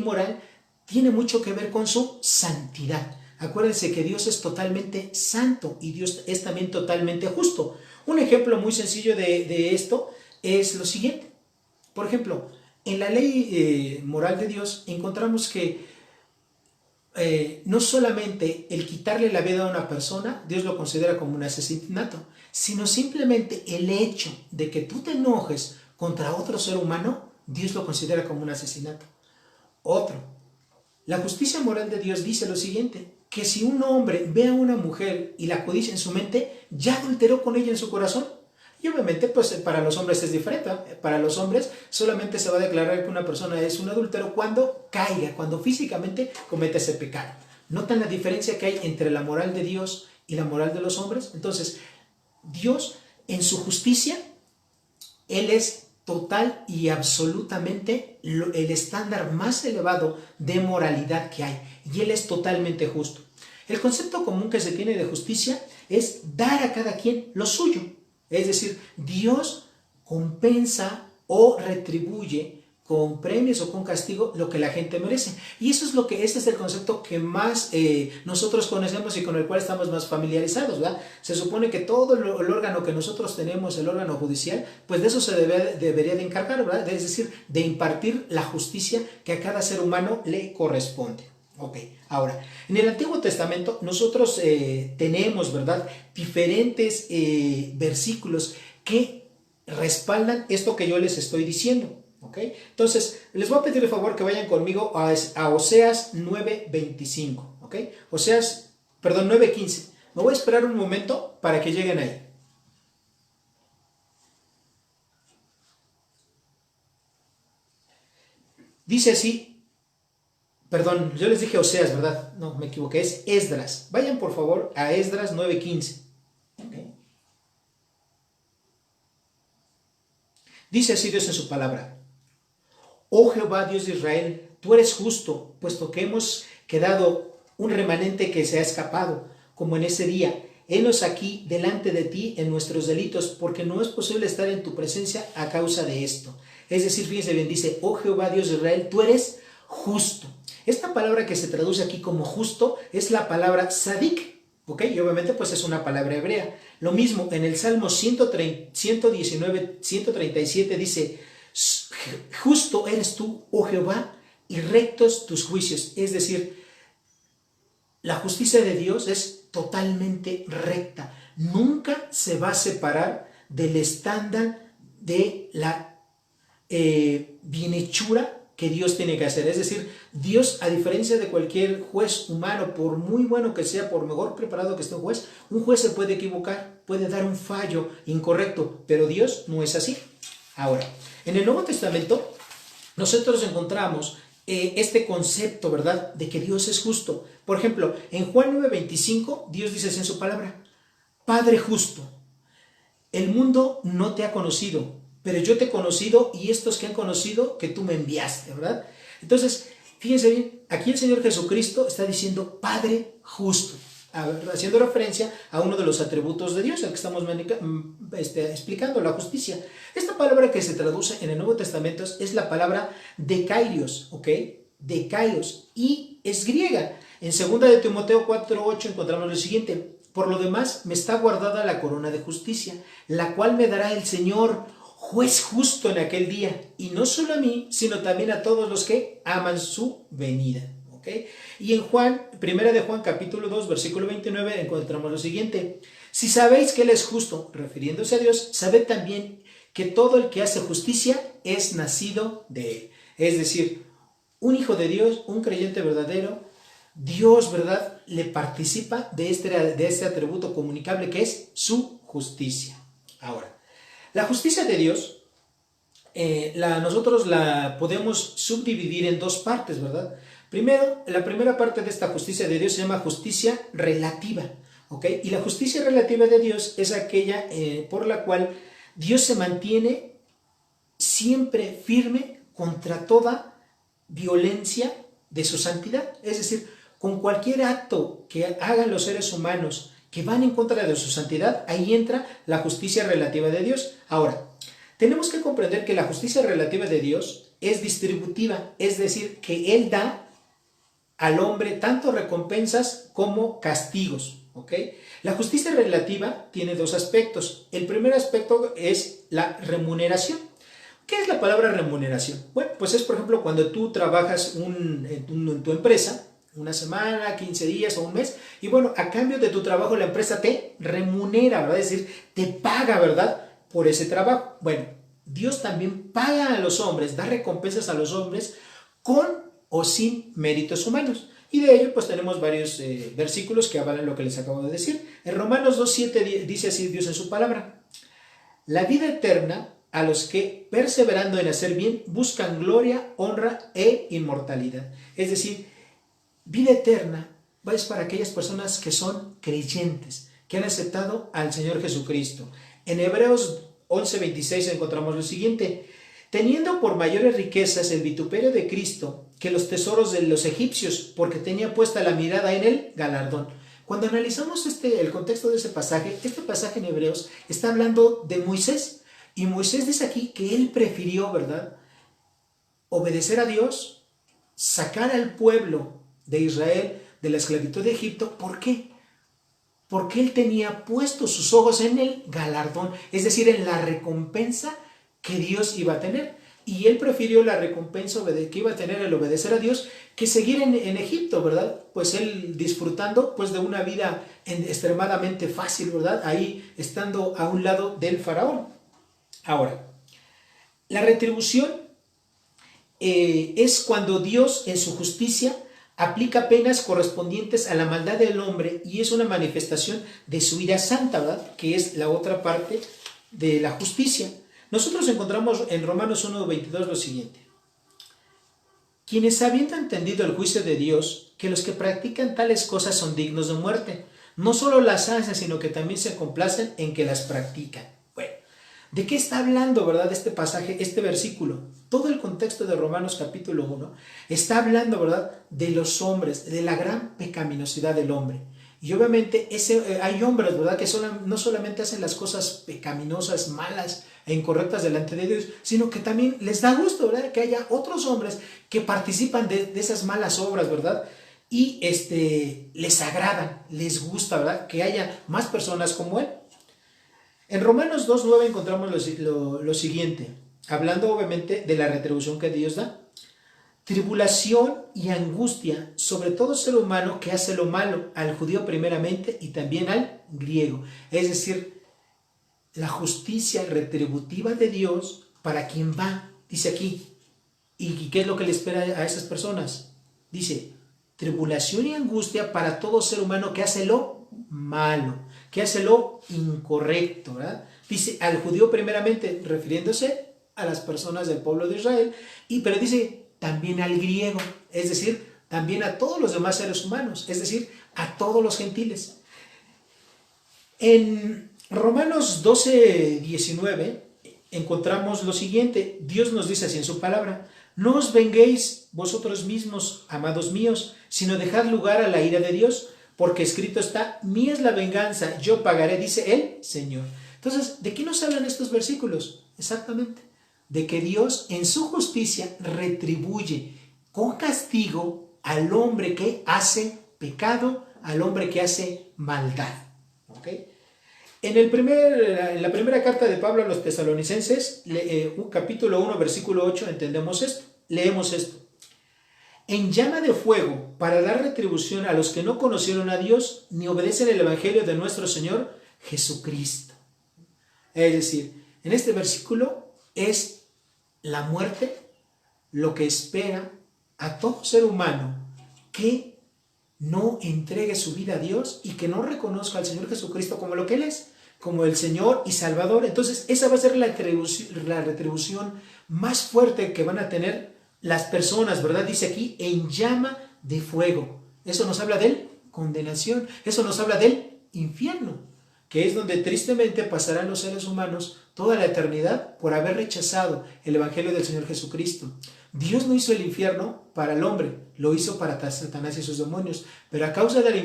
moral tiene mucho que ver con su santidad. Acuérdense que Dios es totalmente santo y Dios es también totalmente justo. Un ejemplo muy sencillo de esto es lo siguiente. Por ejemplo, en la ley moral de Dios encontramos que no solamente el quitarle la vida a una persona, Dios lo considera como un asesinato, sino simplemente el hecho de que tú te enojes contra otro ser humano, Dios lo considera como un asesinato. Otro, la justicia moral de Dios dice lo siguiente, que si un hombre ve a una mujer y la codicia en su mente, ya adulteró con ella en su corazón. Y obviamente, pues para los hombres es diferente. Para los hombres solamente se va a declarar que una persona es un adúltero cuando caiga, cuando físicamente comete ese pecado. ¿Notan la diferencia que hay entre la moral de Dios y la moral de los hombres? Entonces, Dios en su justicia, Él es total y absolutamente el estándar más elevado de moralidad que hay. Y Él es totalmente justo. El concepto común que se tiene de justicia es dar a cada quien lo suyo. Es decir, Dios compensa o retribuye con premios o con castigo lo que la gente merece. Y eso es ese es el concepto que más nosotros conocemos y con el cual estamos más familiarizados, ¿verdad? Se supone que todo el órgano que nosotros tenemos, el órgano judicial, pues de eso se debería de encargar, ¿verdad? Es decir, de impartir la justicia que a cada ser humano le corresponde. Ok, ahora, en el Antiguo Testamento nosotros tenemos, ¿verdad?, diferentes versículos que respaldan esto que yo les estoy diciendo, ¿ok? Entonces, les voy a pedir el favor que vayan conmigo a Oseas 9:25, ¿ok? Oseas, perdón, 9:15. Me voy a esperar un momento para que lleguen ahí. Dice así. Perdón, yo les dije Oseas, ¿verdad? No, me equivoqué, es Esdras. Vayan por favor a Esdras 9:15. ¿Okay? Dice así Dios en su palabra. Oh Jehová, Dios de Israel, tú eres justo, puesto que hemos quedado un remanente que se ha escapado, como en ese día, Henos aquí delante de ti en nuestros delitos, porque no es posible estar en tu presencia a causa de esto. Es decir, fíjense bien, dice, oh Jehová Dios de Israel, tú eres justo. Esta palabra que se traduce aquí como justo es la palabra sadik, ¿ok? Y obviamente pues es una palabra hebrea. Lo mismo en el Salmo 119, 137 dice, justo eres tú, oh Jehová, y rectos tus juicios. Es decir, la justicia de Dios es totalmente recta. Nunca se va a separar del estándar de la bienhechura que Dios tiene que hacer. Es decir, Dios, a diferencia de cualquier juez humano, por muy bueno que sea, por mejor preparado que esté un juez se puede equivocar, puede dar un fallo incorrecto, pero Dios no es así. Ahora, en el Nuevo Testamento nosotros encontramos este concepto, ¿verdad?, de que Dios es justo. Por ejemplo, en Juan 9:25, Dios dice así en su palabra, Padre justo, el mundo no te ha conocido, pero yo te he conocido y estos que han conocido que tú me enviaste, ¿verdad? Entonces, fíjense bien, aquí el Señor Jesucristo está diciendo Padre justo, haciendo referencia a uno de los atributos de Dios, el que estamos explicando, la justicia. Esta palabra que se traduce en el Nuevo Testamento es la palabra dekairos, ¿ok? Dekairos, y es griega. En 2 de Timoteo 4:8 encontramos lo siguiente, por lo demás me está guardada la corona de justicia, la cual me dará el Señor, juez justo en aquel día, y no solo a mí, sino también a todos los que aman su venida. ¿Okay? Y en Juan, 1 de Juan capítulo 2, versículo 29, encontramos lo siguiente, si sabéis que Él es justo, refiriéndose a Dios, sabed también que todo el que hace justicia es nacido de Él. Es decir, un hijo de Dios, un creyente verdadero, Dios, ¿verdad?, le participa de este atributo comunicable que es su justicia. Ahora, la justicia de Dios, nosotros la podemos subdividir en dos partes, ¿verdad? Primero, la primera parte de esta justicia de Dios se llama justicia relativa, ¿ok? Y la justicia relativa de Dios es aquella por la cual Dios se mantiene siempre firme contra toda violencia de su santidad. Es decir, con cualquier acto que hagan los seres humanos que van en contra de su santidad, ahí entra la justicia relativa de Dios. Ahora, tenemos que comprender que la justicia relativa de Dios es distributiva, es decir, que Él da al hombre tanto recompensas como castigos, ¿ok? La justicia relativa tiene dos aspectos. El primer aspecto es la remuneración. ¿Qué es la palabra remuneración? Bueno, pues es, por ejemplo, cuando tú trabajas en tu empresa, una semana, 15 días o un mes, y bueno, a cambio de tu trabajo la empresa te remunera, ¿verdad? Es decir, te paga, ¿verdad?, por ese trabajo. Bueno, Dios también paga a los hombres, da recompensas a los hombres con o sin méritos humanos. Y de ello pues tenemos varios versículos que avalan lo que les acabo de decir. En Romanos 2:7 dice así Dios en su palabra, la vida eterna a los que perseverando en hacer bien buscan gloria, honra e inmortalidad. Es decir, vida eterna es para aquellas personas que son creyentes, que han aceptado al Señor Jesucristo. En Hebreos 11:26 encontramos lo siguiente, teniendo por mayores riquezas el vituperio de Cristo que los tesoros de los egipcios, porque tenía puesta la mirada en el galardón. Cuando analizamos el contexto de ese pasaje, este pasaje en Hebreos está hablando de Moisés, y Moisés dice aquí que él prefirió, ¿verdad?, obedecer a Dios, sacar al pueblo de Israel de la esclavitud de Egipto. ¿Por qué? Porque él tenía puestos sus ojos en el galardón, es decir, en la recompensa que Dios iba a tener. Y él prefirió la recompensa que iba a tener el obedecer a Dios que seguir en Egipto, ¿verdad? Pues él disfrutando pues de una vida extremadamente fácil, ¿verdad? Ahí estando a un lado del faraón. Ahora, la retribución es cuando Dios en su justicia aplica penas correspondientes a la maldad del hombre y es una manifestación de su ira santa, ¿verdad?, que es la otra parte de la justicia. Nosotros encontramos en Romanos 1:22 lo siguiente, quienes habiendo entendido el juicio de Dios, que los que practican tales cosas son dignos de muerte, no solo las hacen, sino que también se complacen en que las practican. Bueno, ¿de qué está hablando, verdad, este pasaje, este versículo? Todo el contexto de Romanos capítulo 1 está hablando, ¿verdad?, de los hombres, de la gran pecaminosidad del hombre. Y obviamente hay hombres, ¿verdad?, que no solamente hacen las cosas pecaminosas, malas e incorrectas delante de Dios, sino que también les da gusto, ¿verdad?, que haya otros hombres que participan de esas malas obras, ¿verdad? Y les agradan, les gusta, ¿verdad?, que haya más personas como él. En Romanos 2:9 encontramos lo siguiente, hablando obviamente de la retribución que Dios da. Tribulación y angustia sobre todo ser humano que hace lo malo, al judío primeramente y también al griego. Es decir, la justicia retributiva de Dios para quien va, dice aquí. ¿Y qué es lo que le espera a esas personas? Dice, tribulación y angustia para todo ser humano que hace lo malo, que hace lo incorrecto, ¿verdad? Dice, al judío primeramente, refiriéndose a las personas del pueblo de Israel, pero dice también al griego, es decir, también a todos los demás seres humanos, es decir, a todos los gentiles. En Romanos 12:19 encontramos lo siguiente, Dios nos dice así en su palabra, no os venguéis vosotros mismos, amados míos, sino dejad lugar a la ira de Dios, porque escrito está, mía es la venganza, yo pagaré, dice el Señor. Entonces, ¿de qué nos hablan estos versículos? Exactamente, de que Dios en su justicia retribuye con castigo al hombre que hace pecado, al hombre que hace maldad. ¿Okay? En la primera carta de Pablo a los tesalonicenses, capítulo 1, versículo 8, entendemos esto, leemos esto. En llama de fuego para dar retribución a los que no conocieron a Dios ni obedecen el evangelio de nuestro Señor Jesucristo. Es decir, en este versículo es la muerte lo que espera a todo ser humano que no entregue su vida a Dios y que no reconozca al Señor Jesucristo como lo que Él es, como el Señor y Salvador. Entonces esa va a ser la retribución más fuerte que van a tener las personas, ¿verdad? Dice aquí, en llama de fuego. Eso nos habla de condenación, eso nos habla del infierno, que es donde tristemente pasarán los seres humanos toda la eternidad por haber rechazado el evangelio del Señor Jesucristo. Dios no hizo el infierno para el hombre, lo hizo para Satanás y sus demonios, pero a causa de la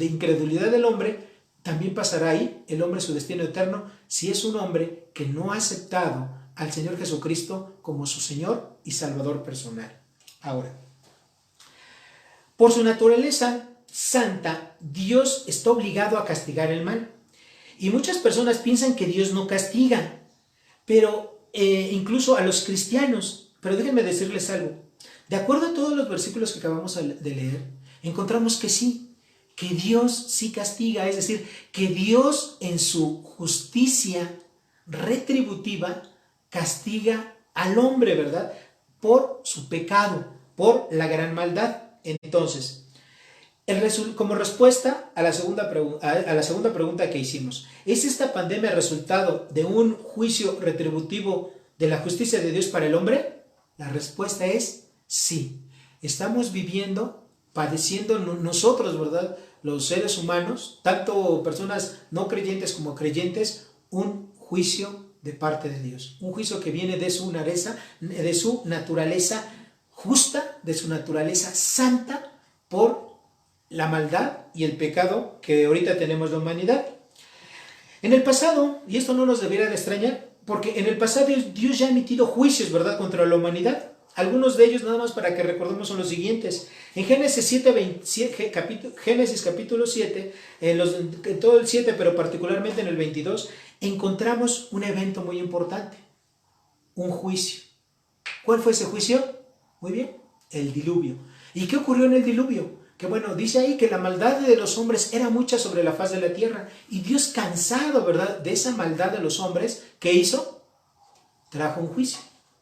incredulidad del hombre, también pasará ahí el hombre su destino eterno si es un hombre que no ha aceptado al Señor Jesucristo como su Señor y Salvador personal. Ahora, por su naturaleza santa, Dios está obligado a castigar el mal. Y muchas personas piensan que Dios no castiga, pero incluso a los cristianos. Pero déjenme decirles algo. De acuerdo a todos los versículos que acabamos de leer, encontramos que sí, que Dios sí castiga. Es decir, que Dios en su justicia retributiva castiga al hombre, ¿verdad?, por su pecado, por la gran maldad. Entonces, como respuesta a la segunda pregunta que hicimos, ¿es esta pandemia resultado de un juicio retributivo de la justicia de Dios para el hombre? La respuesta es sí. Estamos padeciendo nosotros, ¿verdad?, los seres humanos, tanto personas no creyentes como creyentes, un juicio de parte de Dios. Un juicio que viene de su naturaleza justa, de su naturaleza santa, por la maldad y el pecado que ahorita tenemos la humanidad. En el pasado, y esto no nos debiera de extrañar, porque en el pasado Dios ya ha emitido juicios, ¿verdad?, contra la humanidad. Algunos de ellos, nada más para que recordemos, son los siguientes. En Génesis capítulo 7, en todo el 7, pero particularmente en el 22, encontramos un evento muy importante, un juicio. ¿Cuál fue ese juicio? Muy bien, el diluvio. ¿Y qué ocurrió en el diluvio? Que bueno, dice ahí que la maldad de los hombres era mucha sobre la faz de la tierra. Y Dios, cansado, ¿verdad?, de esa maldad de los hombres, ¿qué hizo? Trajo un juicio.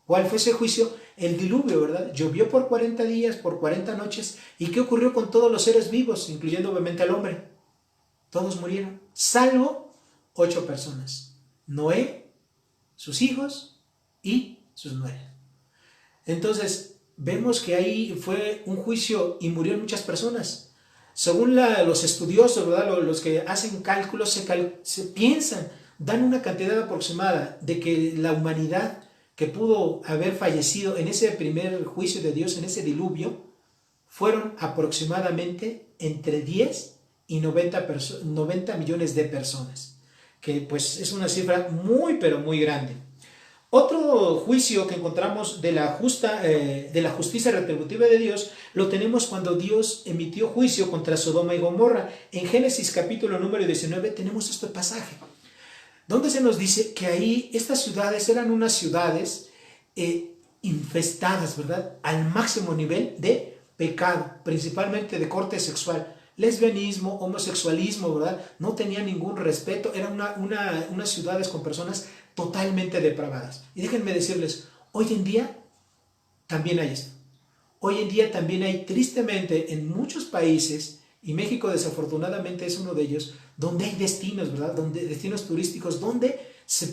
¿Cuál fue ese juicio? El diluvio, ¿verdad? Llovió por 40 días, por 40 noches. ¿Y qué ocurrió con todos los seres vivos, incluyendo obviamente al hombre? Todos murieron, salvo 8 personas. Noé, sus hijos y sus nueras. Entonces, vemos que ahí fue un juicio y murieron muchas personas. Según los estudiosos, ¿verdad?, los que hacen cálculos, se piensan, dan una cantidad aproximada de que la humanidad que pudo haber fallecido en ese primer juicio de Dios, en ese diluvio, fueron aproximadamente entre 10 y 90 millones de personas, que pues es una cifra muy pero muy grande. Otro juicio que encontramos de la justicia retributiva de Dios lo tenemos cuando Dios emitió juicio contra Sodoma y Gomorra. En Génesis capítulo número 19 tenemos este pasaje, donde se nos dice que ahí estas ciudades eran unas ciudades infestadas, ¿verdad? Al máximo nivel de pecado, principalmente de corte sexual. Lesbianismo, homosexualismo, ¿verdad? No tenía ningún respeto, eran unas ciudades con personas totalmente depravadas. Y déjenme decirles, hoy en día también hay esto. Hoy en día también hay, tristemente, en muchos países, y México desafortunadamente es uno de ellos, donde hay destinos, ¿verdad? Destinos turísticos donde se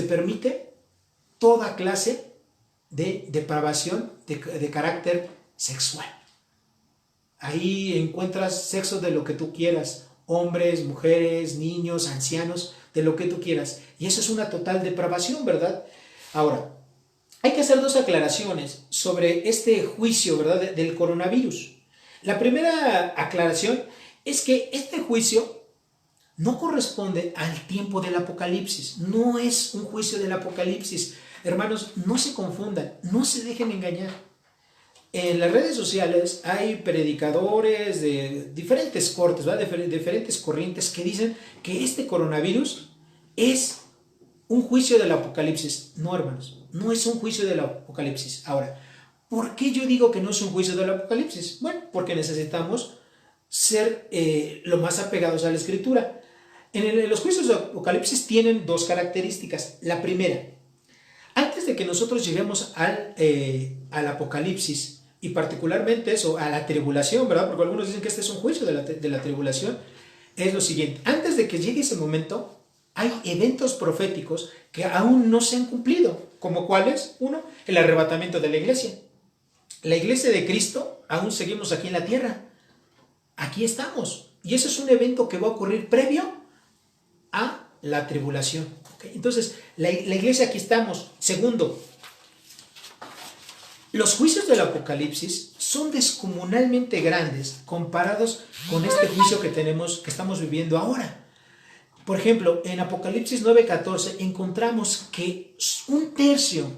permite toda clase de depravación de carácter sexual. Ahí encuentras sexo de lo que tú quieras, hombres, mujeres, niños, ancianos, de lo que tú quieras. Y eso es una total depravación, ¿verdad? Ahora, hay que hacer dos aclaraciones sobre este juicio, ¿verdad?, del coronavirus. La primera aclaración es que este juicio no corresponde al tiempo del Apocalipsis, no es un juicio del Apocalipsis. Hermanos, no se confundan, no se dejen engañar. En las redes sociales hay predicadores de diferentes cortes, ¿verdad?, de diferentes corrientes que dicen que este coronavirus es un juicio del Apocalipsis. No, hermanos, no es un juicio del Apocalipsis. Ahora, ¿por qué yo digo que no es un juicio del Apocalipsis? Bueno, porque necesitamos ser lo más apegados a la Escritura. Los juicios del Apocalipsis tienen dos características. La primera, antes de que nosotros lleguemos al Apocalipsis, y particularmente eso, a la tribulación, ¿verdad? Porque algunos dicen que este es un juicio de la tribulación, es lo siguiente. Antes de que llegue ese momento, hay eventos proféticos que aún no se han cumplido. ¿Como cuáles? Uno, el arrebatamiento de la iglesia. La iglesia de Cristo, aún seguimos aquí en la tierra. Aquí estamos. Y ese es un evento que va a ocurrir previo a la tribulación. ¿Okay? Entonces, la iglesia, aquí estamos. Segundo, los juicios del Apocalipsis son descomunalmente grandes comparados con este juicio que estamos viviendo ahora. Por ejemplo, en Apocalipsis 9:14 encontramos que un tercio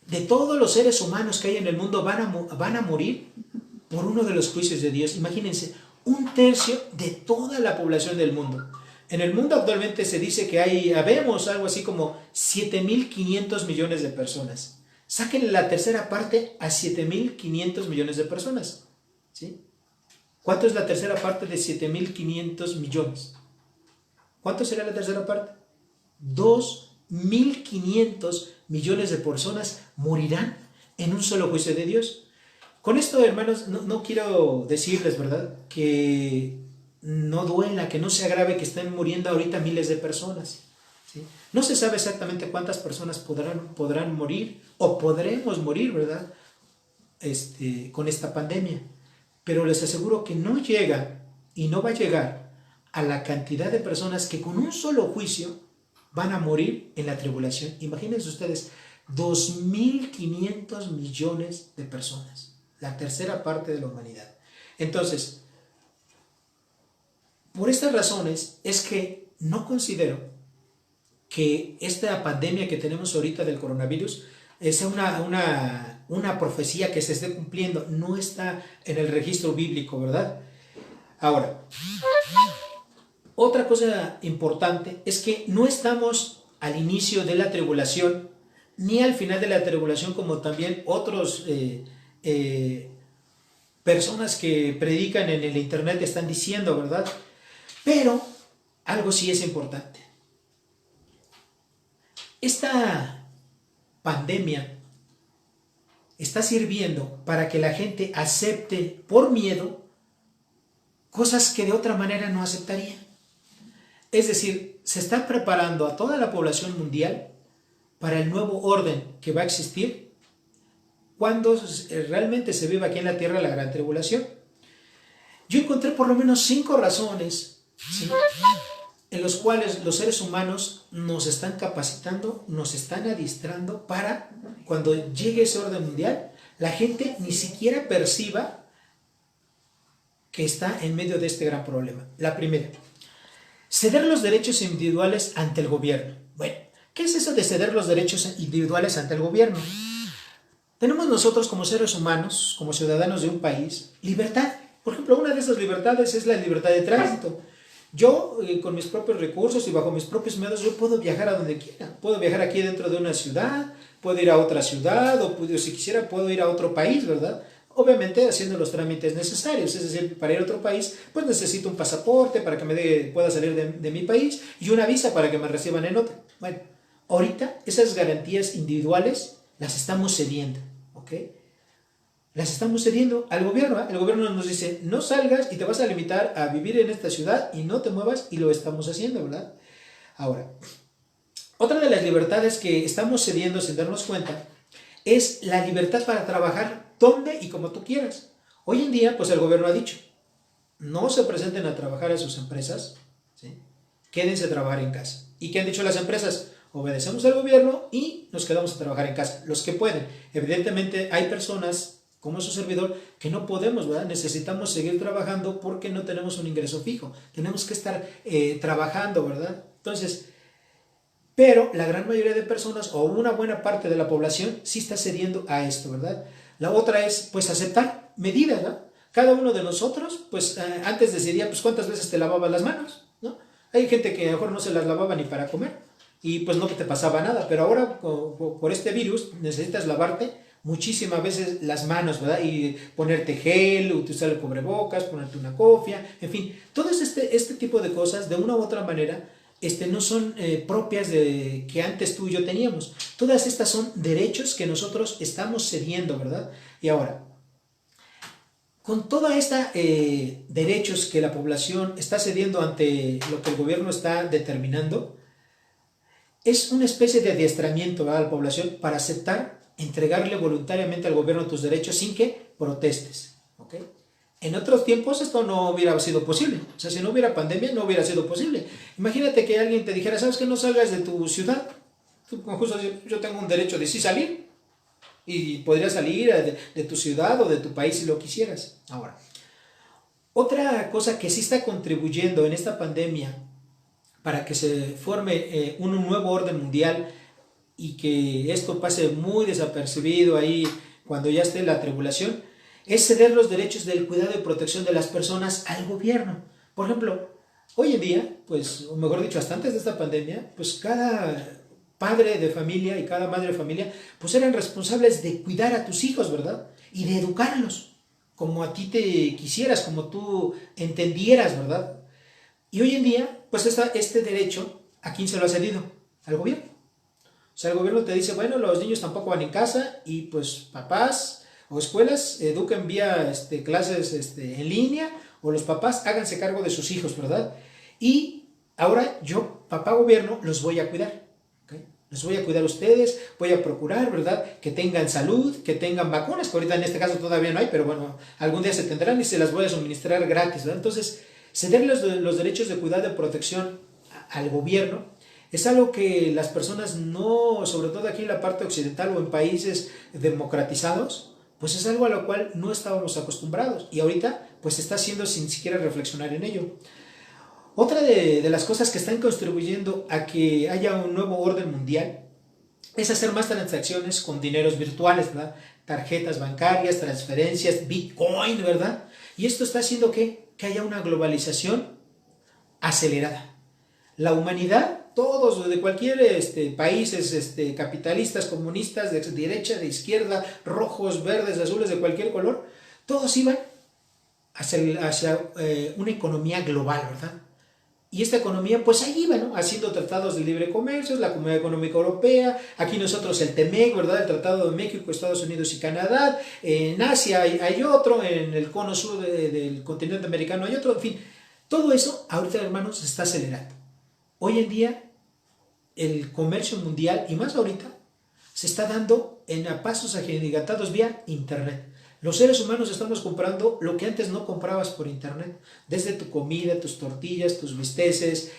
de todos los seres humanos que hay en el mundo van a morir por uno de los juicios de Dios. Imagínense, un tercio de toda la población del mundo. En el mundo actualmente se dice que habemos algo así como 7.500 millones de personas. Sáquenle la tercera parte a 7.500 millones de personas. ¿Sí? ¿Cuánto es la tercera parte de 7.500 millones? ¿Cuánto será la tercera parte? 2.500 millones de personas morirán en un solo juicio de Dios. Con esto, hermanos, no quiero decirles, ¿verdad?, que no duela, que no se agrave que estén muriendo ahorita miles de personas. ¿Sí? No se sabe exactamente cuántas personas podrán morir o podremos morir, ¿verdad?, con esta pandemia. Pero les aseguro que no llega y no va a llegar a la cantidad de personas que con un solo juicio van a morir en la tribulación. Imagínense ustedes, 2.500 millones de personas, la tercera parte de la humanidad. Entonces, por estas razones es que no considero que esta pandemia que tenemos ahorita del coronavirus sea una profecía que se esté cumpliendo. No está en el registro bíblico, ¿verdad? Ahora, otra cosa importante es que no estamos al inicio de la tribulación ni al final de la tribulación, como también otros personas que predican en el internet están diciendo, ¿verdad? Pero algo sí es importante. Esta pandemia está sirviendo para que la gente acepte por miedo cosas que de otra manera no aceptaría. Es decir, se está preparando a toda la población mundial para el nuevo orden que va a existir cuando realmente se viva aquí en la tierra la gran tribulación. Yo encontré por lo menos 5 razones, ¿sí?, en los cuales los seres humanos nos están capacitando, nos están adiestrando para cuando llegue ese orden mundial, la gente ni siquiera perciba que está en medio de este gran problema. La primera, ceder los derechos individuales ante el gobierno. Bueno, ¿qué es eso de ceder los derechos individuales ante el gobierno? Tenemos nosotros como seres humanos, como ciudadanos de un país, libertad. Por ejemplo, una de esas libertades es la libertad de tránsito. Yo, con mis propios recursos y bajo mis propios medios, yo puedo viajar a donde quiera. Puedo viajar aquí dentro de una ciudad, puedo ir a otra ciudad, o si quisiera puedo ir a otro país, ¿verdad? Obviamente haciendo los trámites necesarios, es decir, para ir a otro país, pues necesito un pasaporte para que pueda salir de mi país y una visa para que me reciban en otro. Bueno, ahorita esas garantías individuales las estamos cediendo, ¿ok? Las estamos cediendo al gobierno, ¿eh? El gobierno nos dice, no salgas y te vas a limitar a vivir en esta ciudad y no te muevas, y lo estamos haciendo, ¿verdad? Ahora, otra de las libertades que estamos cediendo sin darnos cuenta es la libertad para trabajar donde y como tú quieras. Hoy en día, pues el gobierno ha dicho, no se presenten a trabajar a sus empresas, ¿sí? Quédense a trabajar en casa. ¿Y qué han dicho las empresas? Obedecemos al gobierno y nos quedamos a trabajar en casa, los que pueden. Evidentemente hay personas como su servidor que no podemos, ¿verdad? Necesitamos seguir trabajando porque no tenemos un ingreso fijo, tenemos que estar trabajando, ¿verdad? Entonces, pero la gran mayoría de personas o una buena parte de la población sí está cediendo a esto, ¿verdad? La otra es, pues, aceptar medidas, ¿verdad? Cada uno de nosotros, pues, antes decidía, pues, cuántas veces te lavabas las manos, ¿no? Hay gente que a lo mejor no se las lavaba ni para comer y pues no te pasaba nada, pero ahora por este virus necesitas lavarte muchísimas veces las manos, ¿verdad? Y ponerte gel, utilizar el cubrebocas, ponerte una cofia, en fin, todo este tipo de cosas, de una u otra manera, no son propias de que antes tú y yo teníamos. Todas estas son derechos que nosotros estamos cediendo, ¿verdad? Y ahora, con toda esta derechos que la población está cediendo ante lo que el gobierno está determinando, es una especie de adiestramiento, ¿verdad?, a la población para aceptar, entregarle voluntariamente al gobierno tus derechos sin que protestes, ¿ok? En otros tiempos esto no hubiera sido posible. O sea, si no hubiera pandemia, no hubiera sido posible. Imagínate que alguien te dijera, ¿sabes qué? No salgas de tu ciudad. Tú, con justo, yo tengo un derecho de sí salir. Y podrías salir de tu ciudad o de tu país si lo quisieras. Ahora, otra cosa que sí está contribuyendo en esta pandemia para que se forme un nuevo orden mundial y que esto pase muy desapercibido ahí cuando ya esté la tribulación, es ceder los derechos del cuidado y protección de las personas al gobierno. Por ejemplo, hoy en día, pues, o mejor dicho, hasta antes de esta pandemia, pues cada padre de familia y cada madre de familia, pues eran responsables de cuidar a tus hijos, ¿verdad? Y de educarlos, como a ti te quisieras, como tú entendieras, ¿verdad? Y hoy en día, pues este derecho, ¿a quién se lo ha cedido? Al gobierno. O sea, el gobierno te dice, bueno, los niños tampoco van en casa y pues papás o escuelas eduquen vía clases en línea, o los papás háganse cargo de sus hijos, ¿verdad? Y ahora yo, papá gobierno, los voy a cuidar. ¿Okay? Los voy a cuidar a ustedes, voy a procurar, ¿verdad?, que tengan salud, que tengan vacunas, que ahorita en este caso todavía no hay, pero bueno, algún día se tendrán y se las voy a suministrar gratis, ¿verdad? Entonces, ceder los derechos de cuidado y protección al gobierno es algo que las personas no, sobre todo aquí en la parte occidental o en países democratizados, pues es algo a lo cual no estábamos acostumbrados y ahorita pues se está haciendo sin siquiera reflexionar en ello. Otra de las cosas que están contribuyendo a que haya un nuevo orden mundial es hacer más transacciones con dineros virtuales, ¿verdad? Tarjetas bancarias, transferencias, Bitcoin, ¿verdad? Y esto está haciendo que haya una globalización acelerada. La humanidad, todos de cualquier países capitalistas, comunistas, de derecha, de izquierda, rojos, verdes, azules, de cualquier color, todos iban hacia una economía global, ¿verdad? Y esta economía, pues ahí iba, ¿no?, haciendo tratados de libre comercio, la Comunidad Económica Europea, aquí nosotros el TEMEC, ¿verdad?, el Tratado de México, Estados Unidos y Canadá, en Asia hay otro, en el cono sur del continente americano hay otro, en fin, todo eso ahorita, hermanos, se está acelerando. Hoy en día, el comercio mundial, y más ahorita, se está dando a pasos agigatados vía Internet. Los seres humanos estamos comprando lo que antes no comprabas por Internet, desde tu comida, tus tortillas, tus bisteces,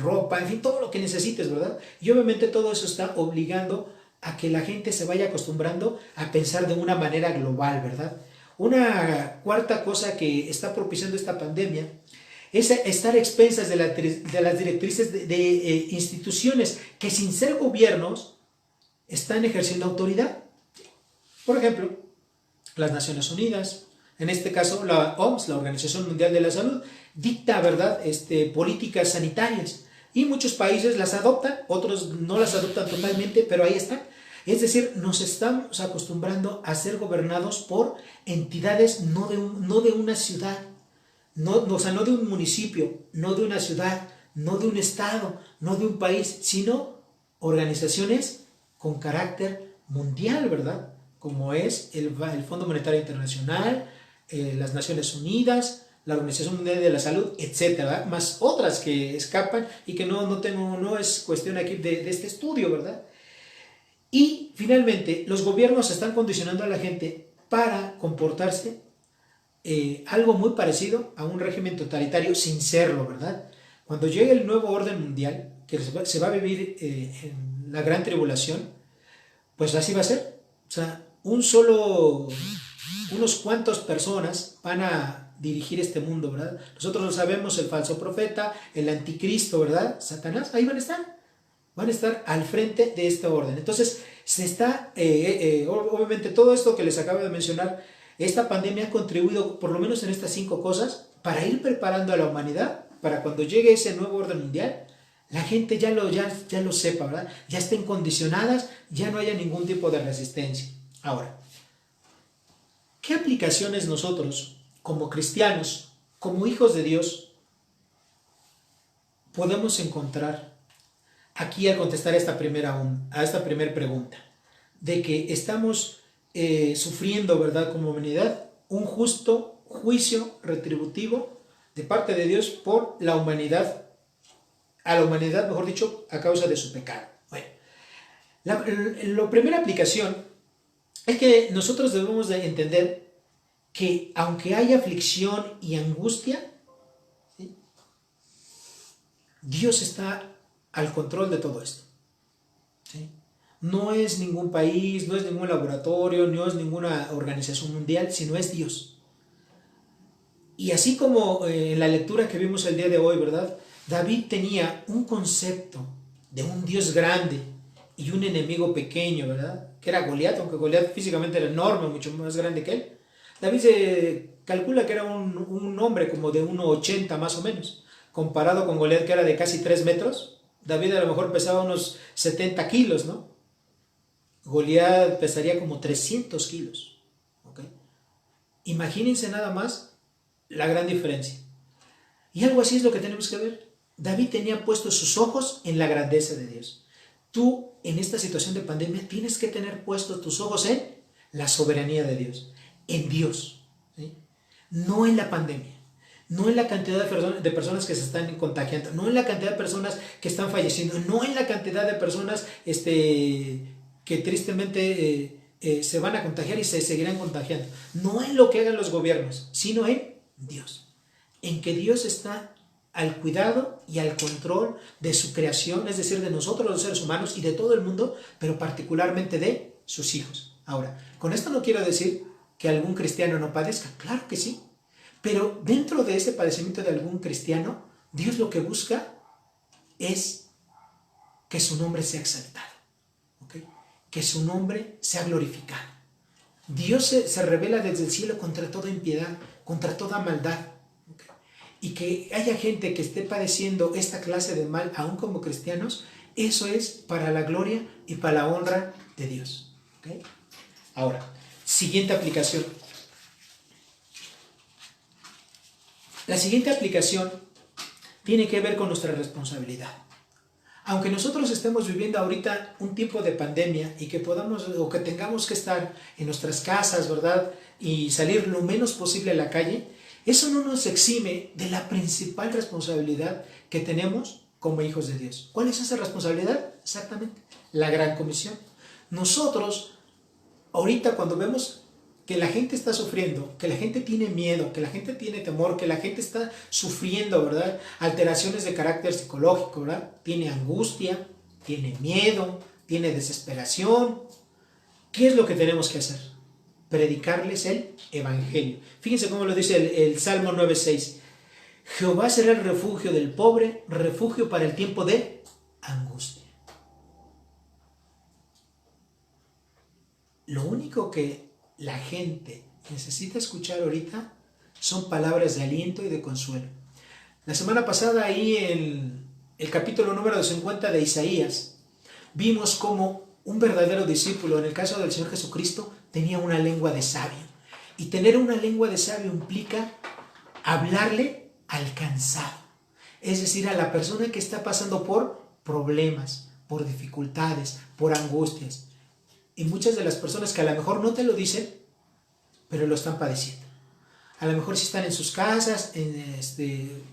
ropa, en fin, todo lo que necesites, ¿verdad? Y obviamente todo eso está obligando a que la gente se vaya acostumbrando a pensar de una manera global, ¿verdad? Una cuarta cosa que está propiciando esta pandemia es estar a expensas de las directrices de instituciones que, sin ser gobiernos, están ejerciendo autoridad. Por ejemplo, las Naciones Unidas, en este caso la OMS, la Organización Mundial de la Salud, dicta, ¿verdad?, políticas sanitarias, y muchos países las adoptan, otros no las adoptan totalmente, pero ahí están. Es decir, nos estamos acostumbrando a ser gobernados por entidades no de una ciudad, o sea, no de un municipio, no de una ciudad, no de un estado, no de un país, sino organizaciones con carácter mundial, ¿verdad? Como es el Fondo Monetario Internacional, las Naciones Unidas, la Organización Mundial de la Salud, etcétera, más otras que escapan y que no es cuestión aquí de este estudio, ¿verdad? Y finalmente, los gobiernos están condicionando a la gente para comportarse algo muy parecido a un régimen totalitario sin serlo, ¿verdad? Cuando llegue el nuevo orden mundial, que se va a vivir en la gran tribulación, pues así va a ser. O sea, unos cuantos personas van a dirigir este mundo, ¿verdad? Nosotros lo sabemos, el falso profeta, el anticristo, ¿verdad? Satanás, ahí van a estar al frente de este orden. Entonces, se está, obviamente todo esto que les acabo de mencionar, esta pandemia ha contribuido por lo menos en estas 5 cosas para ir preparando a la humanidad para cuando llegue ese nuevo orden mundial, la gente ya lo sepa, ¿verdad? Ya estén condicionadas, ya no haya ningún tipo de resistencia. Ahora, ¿qué aplicaciones nosotros, como cristianos, como hijos de Dios, podemos encontrar aquí al contestar a esta primera pregunta? De que estamos sufriendo, ¿verdad?, como humanidad, un justo juicio retributivo de parte de Dios por la humanidad, mejor dicho, a causa de su pecado. Bueno, la primera aplicación es que nosotros debemos de entender que aunque haya aflicción y angustia, ¿sí?, Dios está al control de todo esto, ¿sí? No es ningún país, no es ningún laboratorio, no es ninguna organización mundial, sino es Dios. Y así como en la lectura que vimos el día de hoy, ¿verdad?, David tenía un concepto de un Dios grande y un enemigo pequeño, ¿verdad?, que era Goliat, aunque Goliat físicamente era enorme, mucho más grande que él. David se calcula que era un hombre como de 1,80 más o menos, comparado con Goliat, que era de casi 3 metros. David a lo mejor pesaba unos 70 kilos, ¿no? Goliat pesaría como 300 kilos. ¿Okay? Imagínense nada más la gran diferencia. Y algo así es lo que tenemos que ver. David tenía puestos sus ojos en la grandeza de Dios. Tú, en esta situación de pandemia, tienes que tener puestos tus ojos en la soberanía de Dios, en Dios, ¿sí? No en la pandemia, no en la cantidad de personas que se están contagiando, no en la cantidad de personas que están falleciendo, no en la cantidad de personas que tristemente se van a contagiar y se seguirán contagiando. No en lo que hagan los gobiernos, sino en Dios. En que Dios está al cuidado y al control de su creación, es decir, de nosotros los seres humanos y de todo el mundo, pero particularmente de sus hijos. Ahora, con esto no quiero decir que algún cristiano no padezca, claro que sí, pero dentro de ese padecimiento de algún cristiano, Dios lo que busca es que su nombre sea exaltado, ¿okay?, que su nombre sea glorificado. Dios se revela desde el cielo contra toda impiedad, contra toda maldad, ¿okay?, y que haya gente que esté padeciendo esta clase de mal, aún como cristianos, eso es para la gloria y para la honra de Dios, ¿okay? Ahora, siguiente aplicación. La siguiente aplicación tiene que ver con nuestra responsabilidad. Aunque nosotros estemos viviendo ahorita un tiempo de pandemia y que podamos o que tengamos que estar en nuestras casas, ¿verdad?, y salir lo menos posible a la calle, eso no nos exime de la principal responsabilidad que tenemos como hijos de Dios. ¿Cuál es esa responsabilidad? Exactamente, la gran comisión. Nosotros, ahorita cuando vemos que la gente está sufriendo, que la gente tiene miedo, que la gente tiene temor, que la gente está sufriendo, ¿verdad?, alteraciones de carácter psicológico, ¿verdad?, tiene angustia, tiene miedo, tiene desesperación. ¿Qué es lo que tenemos que hacer? predicarles el evangelio. Fíjense cómo lo dice el Salmo 9:6. Jehová será el refugio del pobre, refugio para el tiempo de angustia. Lo único que la gente necesita escuchar ahorita son palabras de aliento y de consuelo. La semana pasada, ahí en el capítulo número 50 de Isaías, vimos cómo un verdadero discípulo, en el caso del Señor Jesucristo, tenía una lengua de sabio. Y tener una lengua de sabio implica hablarle al cansado, es decir, a la persona que está pasando por problemas, por dificultades, por angustias. Y muchas de las personas que a lo mejor no te lo dicen, pero lo están padeciendo. A lo mejor si están en sus casas,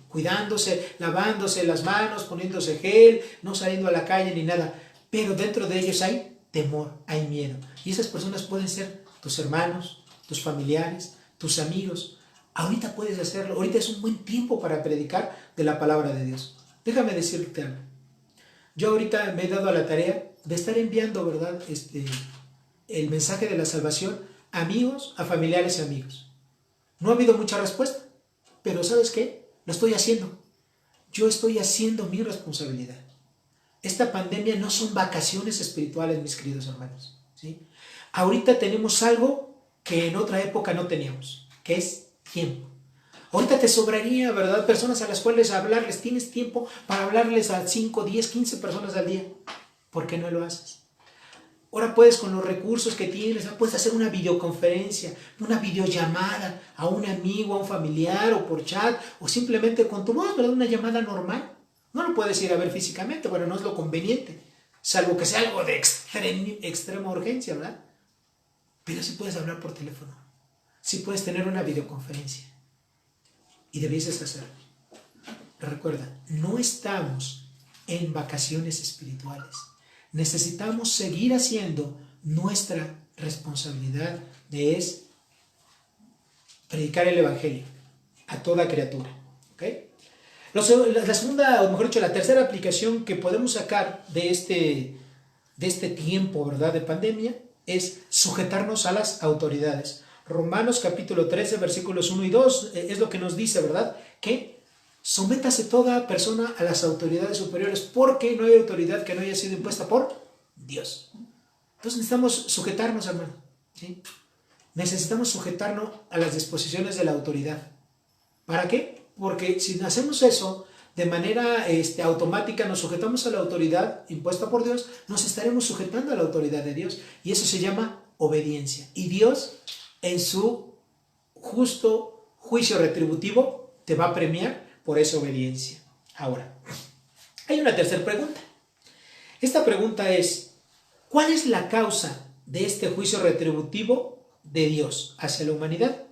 cuidándose, lavándose las manos, poniéndose gel, no saliendo a la calle ni nada, pero dentro de ellos hay temor, hay miedo. Y esas personas pueden ser tus hermanos, tus familiares, tus amigos. Ahorita puedes hacerlo, ahorita es un buen tiempo para predicar de la palabra de Dios. Déjame decirte algo. Yo ahorita me he dado a la tarea de estar enviando, ¿verdad?, el mensaje de la salvación a amigos, a familiares y amigos. No ha habido mucha respuesta, pero ¿sabes qué? Lo estoy haciendo. Yo estoy haciendo mi responsabilidad. Esta pandemia no son vacaciones espirituales, mis queridos hermanos, ¿sí? Ahorita tenemos algo que en otra época no teníamos, que es tiempo. Ahorita te sobraría, ¿verdad?, personas a las cuales hablarles. Tienes tiempo para hablarles a 5, 10, 15 personas al día. ¿Por qué no lo haces? Ahora puedes, con los recursos que tienes, puedes hacer una videoconferencia, una videollamada a un amigo, a un familiar, o por chat, o simplemente con tu voz, ¿verdad?, una llamada normal. No lo puedes ir a ver físicamente, bueno, no es lo conveniente, salvo que sea algo de extrema urgencia, ¿verdad? Pero sí puedes hablar por teléfono, sí puedes tener una videoconferencia, y debieses hacerlo. Recuerda, no estamos en vacaciones espirituales. Necesitamos seguir haciendo nuestra responsabilidad, es predicar el evangelio a toda criatura, ¿ok? La segunda, o mejor dicho, la tercera aplicación que podemos sacar de este tiempo, ¿verdad?, de pandemia, es sujetarnos a las autoridades. Romanos capítulo 13, versículos 1 y 2 es lo que nos dice, ¿verdad?, que sométase toda persona a las autoridades superiores, porque no hay autoridad que no haya sido impuesta por Dios. Entonces necesitamos sujetarnos, hermano, ¿sí? Necesitamos sujetarnos a las disposiciones de la autoridad. ¿Para qué? Porque si hacemos eso de manera automática, nos sujetamos a la autoridad impuesta por Dios, nos estaremos sujetando a la autoridad de Dios, y eso se llama obediencia. Y Dios, en su justo juicio retributivo, te va a premiar por esa obediencia. Ahora, hay una tercera pregunta. Esta pregunta es: ¿cuál es la causa de este juicio retributivo de Dios hacia la humanidad?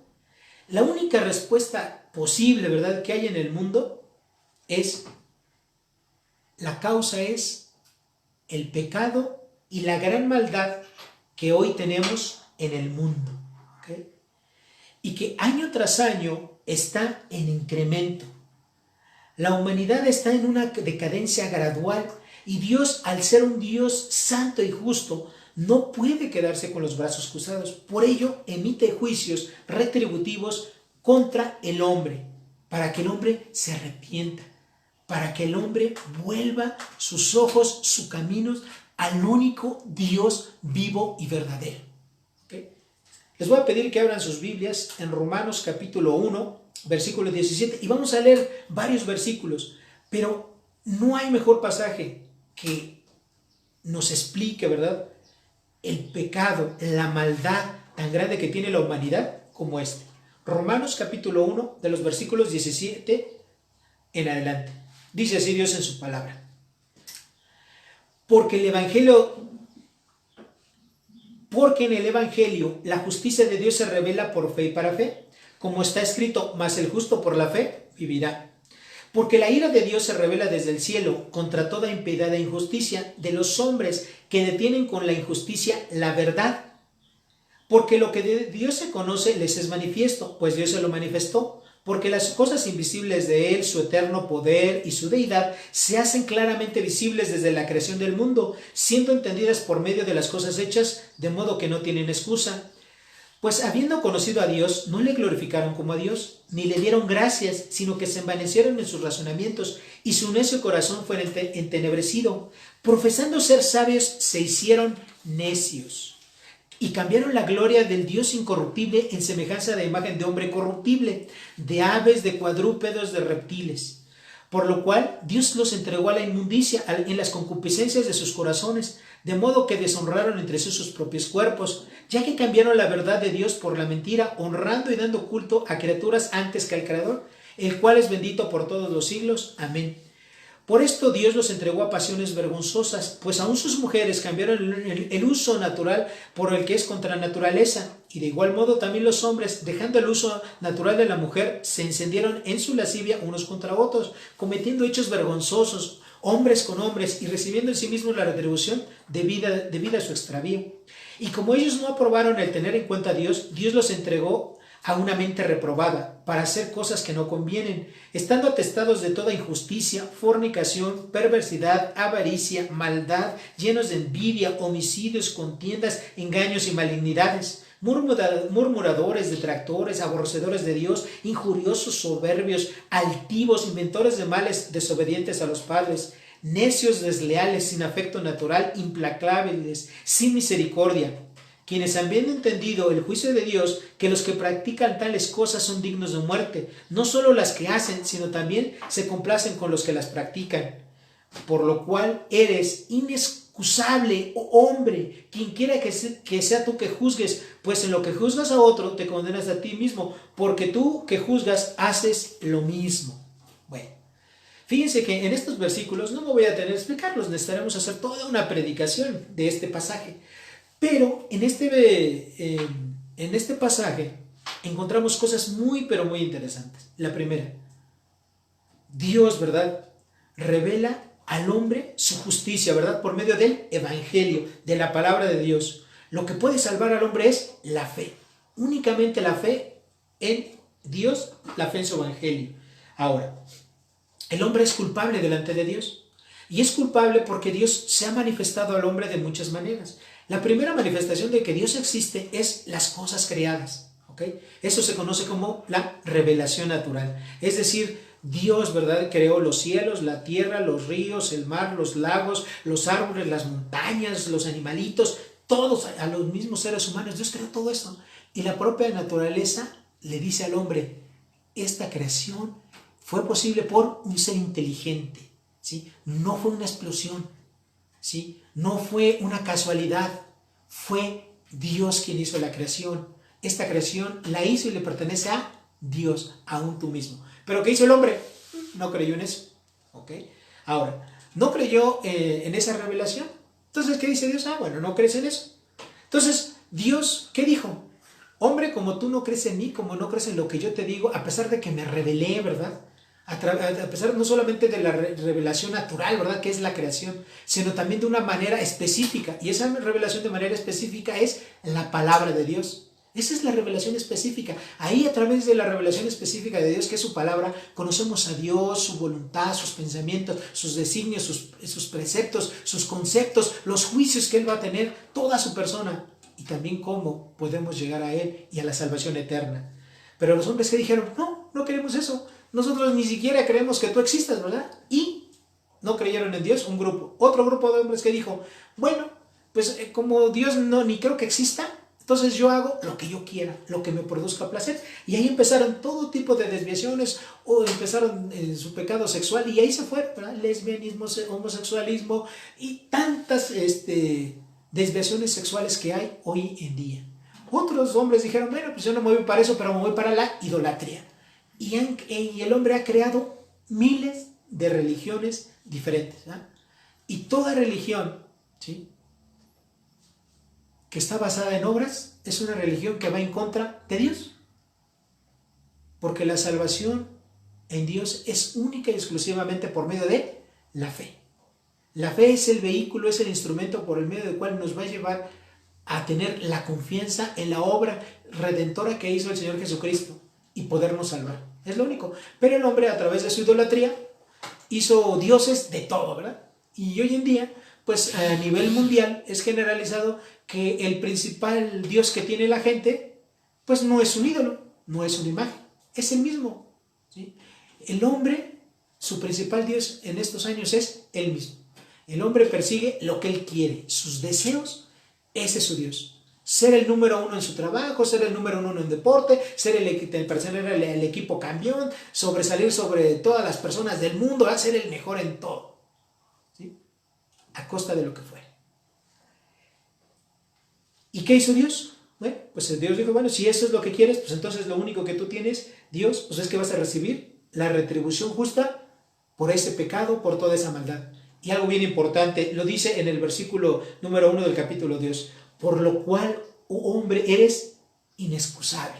La única respuesta posible, ¿verdad?, que hay en el mundo es: la causa es el pecado y la gran maldad que hoy tenemos en el mundo, ¿okay? Y que año tras año está en incremento. La humanidad está en una decadencia gradual, y Dios, al ser un Dios santo y justo, no puede quedarse con los brazos cruzados. Por ello, emite juicios retributivos contra el hombre, para que el hombre se arrepienta, para que el hombre vuelva sus ojos, sus caminos al único Dios vivo y verdadero. ¿Okay? Les voy a pedir que abran sus Biblias en Romanos capítulo 1, versículo 17, y vamos a leer varios versículos, pero no hay mejor pasaje que nos explique, ¿verdad?, el pecado, la maldad tan grande que tiene la humanidad como este. Romanos capítulo 1, de los versículos 17 en adelante. Dice así Dios en su palabra: porque en el Evangelio la justicia de Dios se revela por fe y para fe, como está escrito: mas el justo por la fe vivirá. Porque la ira de Dios se revela desde el cielo contra toda impiedad e injusticia de los hombres que detienen con la injusticia la verdad. Porque lo que de Dios se conoce les es manifiesto, pues Dios se lo manifestó. Porque las cosas invisibles de Él, su eterno poder y su deidad, se hacen claramente visibles desde la creación del mundo, siendo entendidas por medio de las cosas hechas, de modo que no tienen excusa. Pues habiendo conocido a Dios, no le glorificaron como a Dios, ni le dieron gracias, sino que se envanecieron en sus razonamientos, y su necio corazón fue entenebrecido. Profesando ser sabios, se hicieron necios, y cambiaron la gloria del Dios incorruptible en semejanza de imagen de hombre corruptible, de aves, de cuadrúpedos, de reptiles. Por lo cual Dios los entregó a la inmundicia en las concupiscencias de sus corazones, de modo que deshonraron entre sí sus propios cuerpos, ya que cambiaron la verdad de Dios por la mentira, honrando y dando culto a criaturas antes que al Creador, el cual es bendito por todos los siglos. Amén. Por esto Dios los entregó a pasiones vergonzosas, pues aún sus mujeres cambiaron el uso natural por el que es contra la naturaleza, y de igual modo también los hombres, dejando el uso natural de la mujer, se encendieron en su lascivia unos contra otros, cometiendo hechos vergonzosos, hombres con hombres, y recibiendo en sí mismos la retribución debida a su extravío. Y como ellos no aprobaron el tener en cuenta a Dios, Dios los entregó a una mente reprobada, para hacer cosas que no convienen, estando atestados de toda injusticia, fornicación, perversidad, avaricia, maldad, llenos de envidia, homicidios, contiendas, engaños y malignidades, murmuradores, detractores, aborrecedores de Dios, injuriosos, soberbios, altivos, inventores de males, desobedientes a los padres, necios, desleales, sin afecto natural, implacables, sin misericordia, quienes habiendo entendido el juicio de Dios, que los que practican tales cosas son dignos de muerte, no solo las que hacen, sino también se complacen con los que las practican. Por lo cual eres inexcusable, oh hombre, quien quiera que sea tú que juzgues, pues en lo que juzgas a otro te condenas a ti mismo, porque tú que juzgas haces lo mismo. Bueno, fíjense que en estos versículos no me voy a tener que explicarlos, necesitaremos hacer toda una predicación de este pasaje. Pero en este pasaje encontramos cosas muy, pero muy interesantes. La primera, Dios, ¿verdad?, revela al hombre su justicia, ¿verdad?, por medio del evangelio, de la palabra de Dios. Lo que puede salvar al hombre es la fe, únicamente la fe en Dios, la fe en su evangelio. Ahora, el hombre es culpable delante de Dios, y es culpable porque Dios se ha manifestado al hombre de muchas maneras. La primera manifestación de que Dios existe es las cosas creadas, ¿ok? Eso se conoce como la revelación natural. Es decir, Dios, ¿verdad?, creó los cielos, la tierra, los ríos, el mar, los lagos, los árboles, las montañas, los animalitos, todos, a los mismos seres humanos. Dios creó todo esto. Y la propia naturaleza le dice al hombre, esta creación fue posible por un ser inteligente, ¿sí? No fue una explosión, ¿sí? No fue una casualidad, fue Dios quien hizo la creación. Esta creación la hizo y le pertenece a Dios, aún tú mismo. ¿Pero qué hizo el hombre? No creyó en eso, ¿ok? Ahora, no creyó en esa revelación. Entonces, ¿qué dice Dios? Bueno, no crees en eso. Entonces, Dios, ¿qué dijo? Hombre, como tú no crees en mí, como no crees en lo que yo te digo, a pesar de que me revelé, ¿verdad?, a pesar no solamente de la revelación natural, ¿verdad?, que es la creación, sino también de una manera específica. Y esa revelación de manera específica es la palabra de Dios. Esa es la revelación específica. Ahí, a través de la revelación específica de Dios, que es su palabra, conocemos a Dios, su voluntad, sus pensamientos, sus designios, sus preceptos, sus conceptos, los juicios que Él va a tener, toda su persona, y también cómo podemos llegar a Él y a la salvación eterna. Pero los hombres que dijeron, no queremos eso. Nosotros ni siquiera creemos que tú existas, ¿verdad? Y no creyeron en Dios, un grupo. Otro grupo de hombres que dijo, bueno, pues como Dios ni creo que exista, entonces yo hago lo que yo quiera, lo que me produzca placer. Y ahí empezaron todo tipo de desviaciones, o empezaron su pecado sexual, y ahí se fue, ¿verdad? Lesbianismo, homosexualismo, y tantas desviaciones sexuales que hay hoy en día. Otros hombres dijeron, bueno, pues yo no me voy para eso, pero me voy para la idolatría. Y el hombre ha creado miles de religiones diferentes, ¿no? Y toda religión, ¿sí?, que está basada en obras es una religión que va en contra de Dios, porque la salvación en Dios es única y exclusivamente por medio de la fe. La fe es el vehículo, es el instrumento por el medio del cual nos va a llevar a tener la confianza en la obra redentora que hizo el Señor Jesucristo y podernos salvar. Es lo único. Pero el hombre, a través de su idolatría, hizo dioses de todo, ¿verdad? Y hoy en día, pues a nivel mundial es generalizado que el principal dios que tiene la gente pues no es un ídolo, no es una imagen, es el mismo. ¿Sí? El hombre, su principal Dios en estos años es él mismo. El hombre persigue lo que él quiere, sus deseos, ese es su Dios. Ser el número uno en su trabajo, ser el número uno en deporte, ser el equipo campeón, sobresalir sobre todas las personas del mundo, ser el mejor en todo. ¿Sí? A costa de lo que fuera. ¿Y qué hizo Dios? Bueno, pues Dios dijo, bueno, si eso es lo que quieres, pues entonces lo único que tú tienes, Dios, pues es que vas a recibir la retribución justa por ese pecado, por toda esa maldad. Y algo bien importante, lo dice en el versículo número 1 del capítulo 2, por lo cual, oh hombre, eres inexcusable.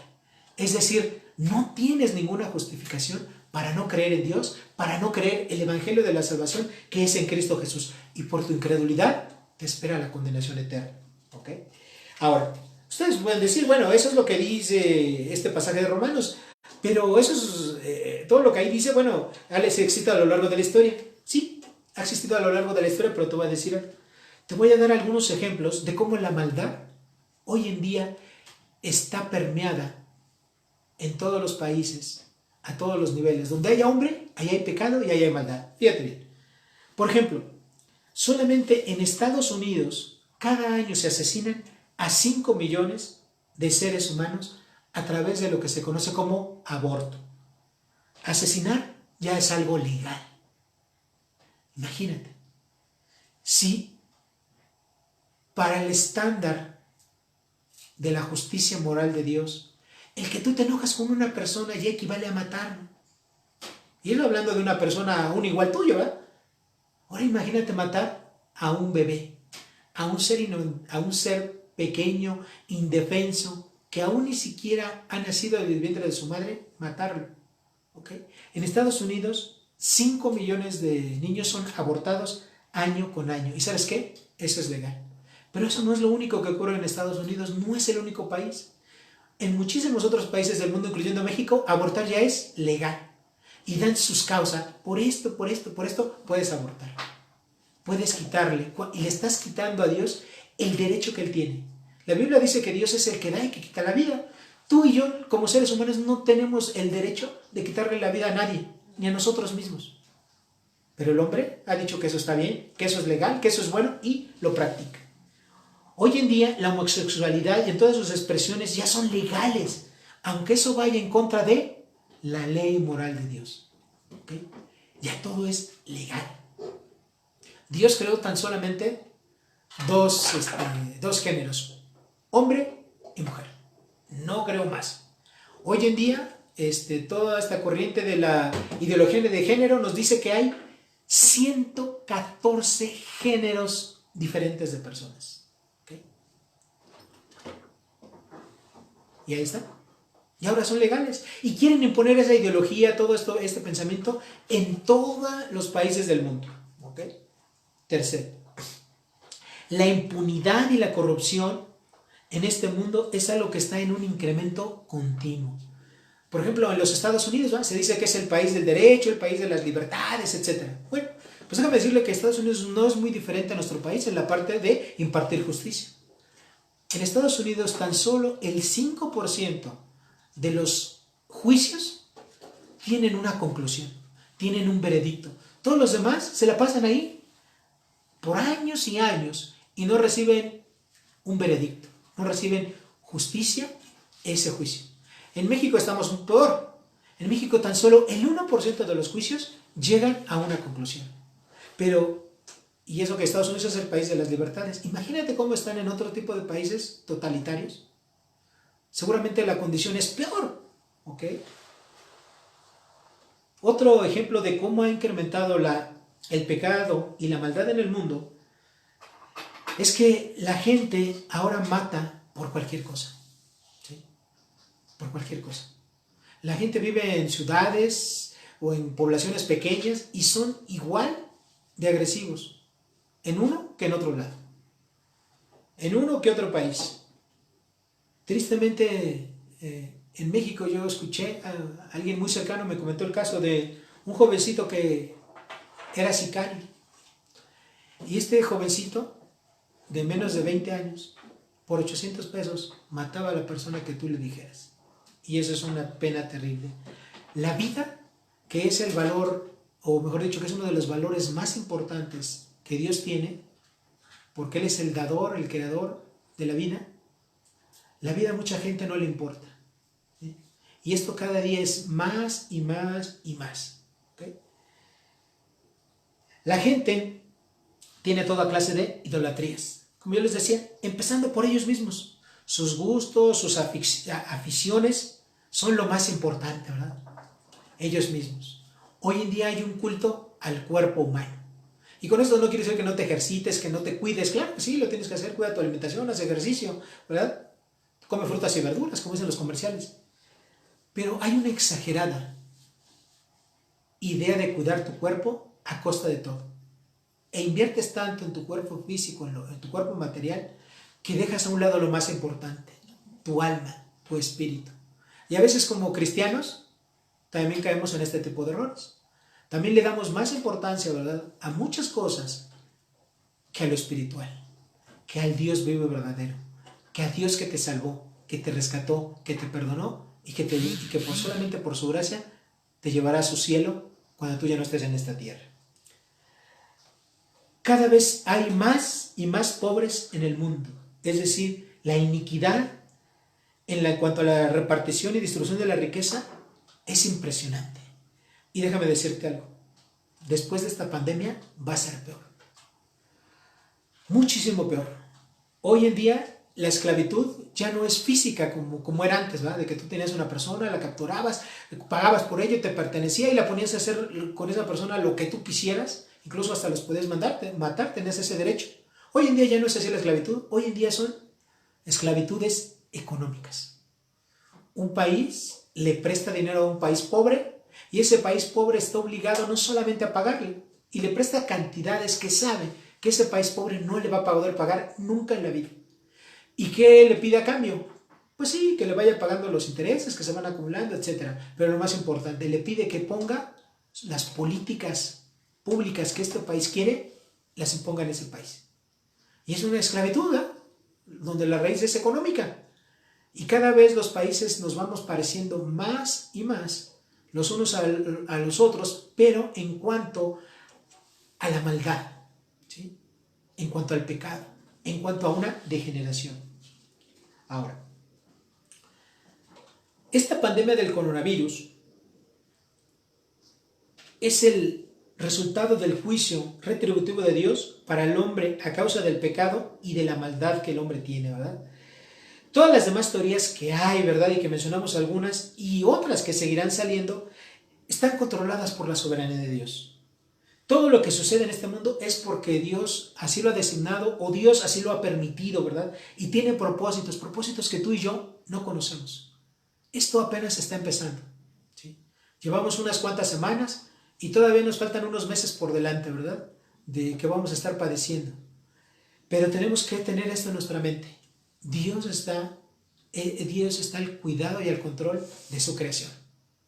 Es decir, no tienes ninguna justificación para no creer en Dios, para no creer el evangelio de la salvación que es en Cristo Jesús. Y por tu incredulidad te espera la condenación eterna. ¿Ok? Ahora, ustedes pueden decir, bueno, eso es lo que dice este pasaje de Romanos, pero eso es todo lo que ahí dice, bueno, se excita a lo largo de la historia. Sí, ha existido a lo largo de la historia, pero te voy a decir, te voy a dar algunos ejemplos de cómo la maldad hoy en día está permeada en todos los países, a todos los niveles. Donde haya hombre, ahí hay pecado y ahí hay maldad. Fíjate bien. Por ejemplo, solamente en Estados Unidos, cada año se asesinan a 5 millones de seres humanos a través de lo que se conoce como aborto. Asesinar ya es algo legal. Imagínate, si para el estándar de la justicia moral de Dios, el que tú te enojas con una persona ya equivale a matarlo. Y él hablando de una persona aún igual tuyo, ¿verdad? Ahora imagínate matar a un bebé, a un ser pequeño, indefenso, que aún ni siquiera ha nacido del vientre de su madre, matarlo. ¿Okay? En Estados Unidos, 5 millones de niños son abortados año con año. ¿Y sabes qué? Eso es legal. Pero eso no es lo único que ocurre en Estados Unidos, no es el único país. En muchísimos otros países del mundo, incluyendo México, abortar ya es legal. Y dan sus causas, por esto, puedes abortar. Puedes quitarle, y le estás quitando a Dios el derecho que Él tiene. La Biblia dice que Dios es el que da y que quita la vida. Tú y yo, como seres humanos, no tenemos el derecho de quitarle la vida a nadie, ni a nosotros mismos. Pero el hombre ha dicho que eso está bien, que eso es legal, que eso es bueno, y lo practica. Hoy en día, la homosexualidad en todas sus expresiones ya son legales, aunque eso vaya en contra de la ley moral de Dios. ¿Okay? Ya todo es legal. Dios creó tan solamente dos géneros, hombre y mujer. No creo más. Hoy en día, toda esta corriente de la ideología de género nos dice que hay 114 géneros diferentes de personas. ¿Okay? Y ahí está. Y ahora son legales. Y quieren imponer esa ideología, todo esto, este pensamiento en todos los países del mundo. ¿Okay? Tercero, la impunidad y la corrupción en este mundo es algo que está en un incremento continuo. Por ejemplo, en los Estados Unidos, ¿no? Se dice que es el país del derecho, el país de las libertades, etc. Bueno, pues déjame decirle que Estados Unidos no es muy diferente a nuestro país en la parte de impartir justicia. En Estados Unidos tan solo el 5% de los juicios tienen una conclusión, tienen un veredicto. Todos los demás se la pasan ahí por años y años y no reciben un veredicto, no reciben justicia, ese juicio. En México estamos peor. En México tan solo el 1% de los juicios llegan a una conclusión. Pero, y eso que Estados Unidos es el país de las libertades, imagínate cómo están en otro tipo de países totalitarios. Seguramente la condición es peor. ¿Ok? Otro ejemplo de cómo ha incrementado el pecado y la maldad en el mundo es que la gente ahora mata por cualquier cosa. ¿Sí? Por cualquier cosa. La gente vive en ciudades o en poblaciones pequeñas y son igual de agresivos en uno que en otro lado, en uno que otro país. Tristemente, en México yo escuché a alguien muy cercano, me comentó el caso de un jovencito que era sicario. Y este jovencito, de menos de 20 años, por 800 pesos mataba a la persona que tú le dijeras. Y eso es una pena terrible. La vida, que es el valor, o mejor dicho, que es uno de los valores más importantes que Dios tiene, porque Él es el dador, el creador de la vida a mucha gente no le importa. ¿Sí? Y esto cada día es más y más y más. ¿Okay? La gente tiene toda clase de idolatrías. Como yo les decía, empezando por ellos mismos. Sus gustos, sus aficiones son lo más importante, ¿verdad? Ellos mismos. Hoy en día hay un culto al cuerpo humano. Y con esto no quiere decir que no te ejercites, que no te cuides. Claro que sí, lo tienes que hacer, cuida tu alimentación, haz ejercicio, ¿verdad? Come frutas y verduras, como dicen los comerciales. Pero hay una exagerada idea de cuidar tu cuerpo a costa de todo. E inviertes tanto en tu cuerpo físico, en tu cuerpo material, que dejas a un lado lo más importante, tu alma, tu espíritu. Y a veces como cristianos también caemos en este tipo de errores. También le damos más importancia, ¿verdad?, a muchas cosas que a lo espiritual, que al Dios vivo y verdadero, que a Dios que te salvó, que te rescató, que te perdonó y que solamente por su gracia te llevará a su cielo cuando tú ya no estés en esta tierra. Cada vez hay más y más pobres en el mundo, es decir, la iniquidad en cuanto a la repartición y distribución de la riqueza es impresionante. Y déjame decirte algo, después de esta pandemia va a ser peor, muchísimo peor. Hoy en día la esclavitud ya no es física como era antes, ¿verdad? De que tú tenías una persona, la capturabas, pagabas por ello, te pertenecía y la ponías a hacer con esa persona lo que tú quisieras, incluso hasta los podías matar, tenías ese derecho. Hoy en día ya no es así la esclavitud, hoy en día son esclavitudes económicas. Un país le presta dinero a un país pobre y ese país pobre está obligado no solamente a pagarle, y le presta cantidades que sabe que ese país pobre no le va a poder pagar nunca en la vida. ¿Y qué le pide a cambio? Pues sí, que le vaya pagando los intereses que se van acumulando, etc. Pero lo más importante, le pide que ponga las políticas públicas que este país quiere, las imponga en ese país. Y es una esclavitud, ¿eh?, donde la raíz es económica. Y cada vez los países nos vamos pareciendo más y más los unos a los otros, pero en cuanto a la maldad, ¿sí?, en cuanto al pecado, en cuanto a una degeneración. Ahora, esta pandemia del coronavirus es el resultado del juicio retributivo de Dios para el hombre a causa del pecado y de la maldad que el hombre tiene, ¿verdad? Todas las demás teorías que hay, ¿verdad?, y que mencionamos algunas y otras que seguirán saliendo, están controladas por la soberanía de Dios. Todo lo que sucede en este mundo es porque Dios así lo ha designado o Dios así lo ha permitido, ¿verdad? Y tiene propósitos que tú y yo no conocemos. Esto apenas está empezando, ¿sí? Llevamos unas cuantas semanas y todavía nos faltan unos meses por delante, ¿verdad?, de que vamos a estar padeciendo. Pero tenemos que tener esto en nuestra mente. Dios está al cuidado y al control de su creación,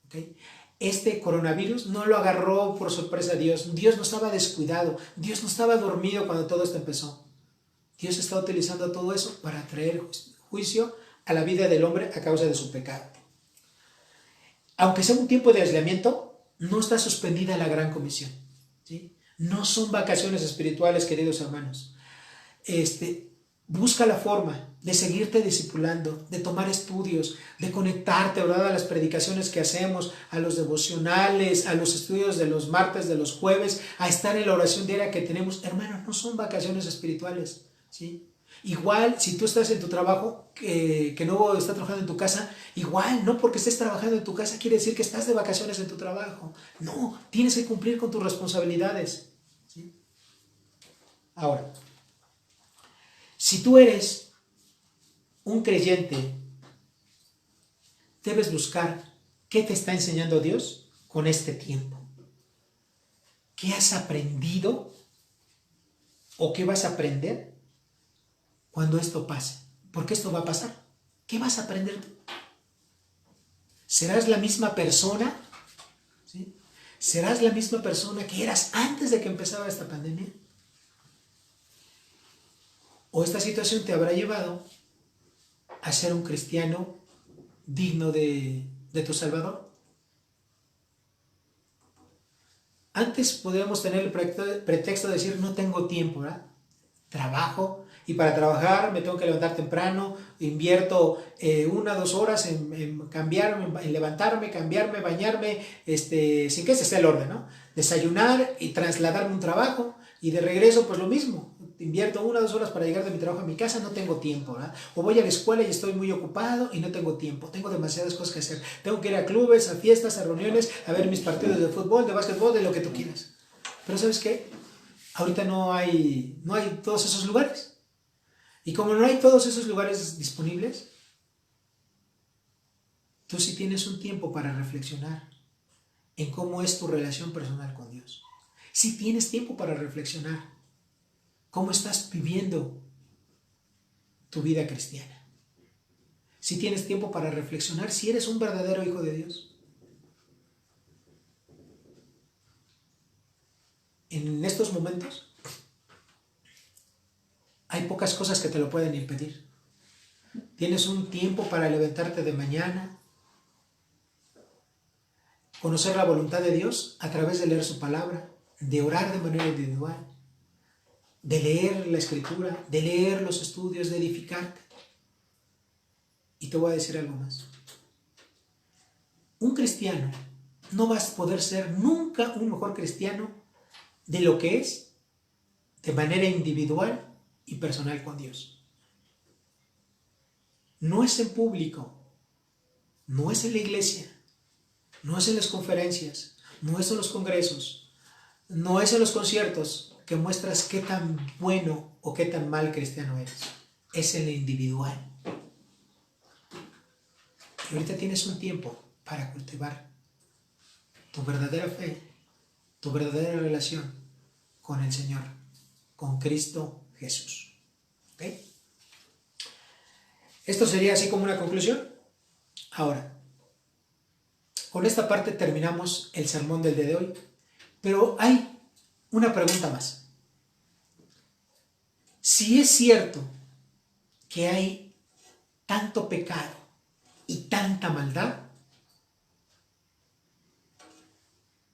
¿okay? Este coronavirus no lo agarró por sorpresa a Dios. Dios no estaba descuidado. Dios no estaba dormido cuando todo esto empezó. Dios está utilizando todo eso para traer juicio a la vida del hombre a causa de su pecado. Aunque sea un tiempo de aislamiento, no está suspendida la gran comisión, ¿sí? No son vacaciones espirituales, queridos hermanos. Busca la forma de seguirte discipulando, de tomar estudios, de conectarte, ¿verdad?, a las predicaciones que hacemos, a los devocionales, a los estudios de los martes, de los jueves, a estar en la oración diaria que tenemos. Hermanos, no son vacaciones espirituales, ¿sí? Igual, si tú estás en tu trabajo, que no estás trabajando en tu casa, igual, no porque estés trabajando en tu casa quiere decir que estás de vacaciones en tu trabajo. No, tienes que cumplir con tus responsabilidades, ¿sí? Ahora, si tú eres un creyente, debes buscar qué te está enseñando Dios con este tiempo. ¿Qué has aprendido o qué vas a aprender cuando esto pase? Porque esto va a pasar. ¿Qué vas a aprender tú? ¿Serás la misma persona? ¿Sí? ¿Serás la misma persona que eras antes de que empezara esta pandemia? ¿O esta situación te habrá llevado a ser un cristiano digno de tu Salvador? Antes podíamos tener el pretexto de decir no tengo tiempo, ¿verdad? Trabajo y para trabajar me tengo que levantar temprano, invierto 1 o 2 horas en cambiarme, en levantarme, cambiarme, bañarme, sin que ese sea el orden, ¿no? Desayunar y trasladarme a un trabajo y de regreso pues lo mismo. Invierto 1 o 2 horas para llegar de mi trabajo a mi casa, no tengo tiempo, ¿verdad? O voy a la escuela y estoy muy ocupado y no tengo tiempo, tengo demasiadas cosas que hacer. Tengo que ir a clubes, a fiestas, a reuniones, a ver mis partidos de fútbol, de básquetbol, de lo que tú quieras. Pero ¿sabes qué? Ahorita no hay todos esos lugares. Y como no hay todos esos lugares disponibles, tú sí tienes un tiempo para reflexionar en cómo es tu relación personal con Dios. Sí tienes tiempo para reflexionar cómo estás viviendo tu vida cristiana. Sí tienes tiempo para reflexionar si eres un verdadero hijo de Dios. En estos momentos hay pocas cosas que te lo pueden impedir. Tienes un tiempo para levantarte de mañana, conocer la voluntad de Dios a través de leer su palabra, de orar de manera individual, de leer la escritura, de leer los estudios, de edificarte. Y te voy a decir algo más. Un cristiano no vas a poder ser nunca un mejor cristiano de lo que es de manera individual y personal con Dios. No es en público, no es en la iglesia, no es en las conferencias, no es en los congresos, no es en los conciertos que muestras qué tan bueno o qué tan mal cristiano eres. Es en lo individual. Y ahorita tienes un tiempo para cultivar tu verdadera fe, tu verdadera relación con el Señor, con Cristo Jesús. ¿Ok? Esto sería así como una conclusión. Ahora, con esta parte terminamos el sermón del día de hoy, pero hay una pregunta más. Si es cierto que hay tanto pecado y tanta maldad,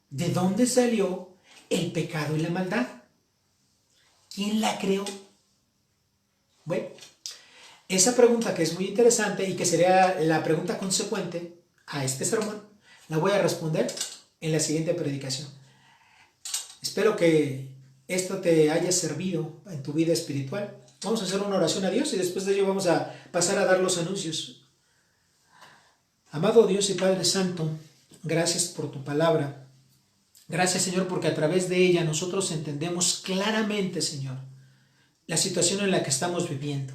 ¿de dónde salió el pecado y la maldad? ¿Quién la creó? Bueno, esa pregunta que es muy interesante y que sería la pregunta consecuente a este sermón, la voy a responder en la siguiente predicación. Espero que esto te haya servido en tu vida espiritual. Vamos a hacer una oración a Dios y después de ello vamos a pasar a dar los anuncios. Amado Dios y Padre Santo, gracias por tu palabra. Gracias, Señor, porque a través de ella nosotros entendemos claramente, Señor, la situación en la que estamos viviendo.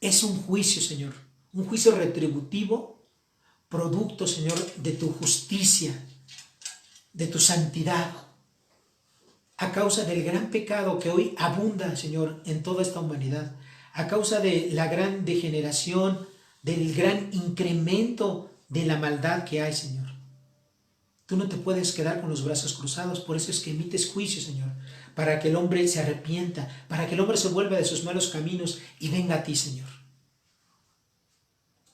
Es un juicio, Señor, un juicio retributivo, producto, Señor, de tu justicia, de tu santidad, a causa del gran pecado que hoy abunda, Señor, en toda esta humanidad, a causa de la gran degeneración, del gran incremento de la maldad que hay, Señor. Tú no te puedes quedar con los brazos cruzados, por eso es que emites juicio, Señor, para que el hombre se arrepienta, para que el hombre se vuelva de sus malos caminos y venga a ti, Señor.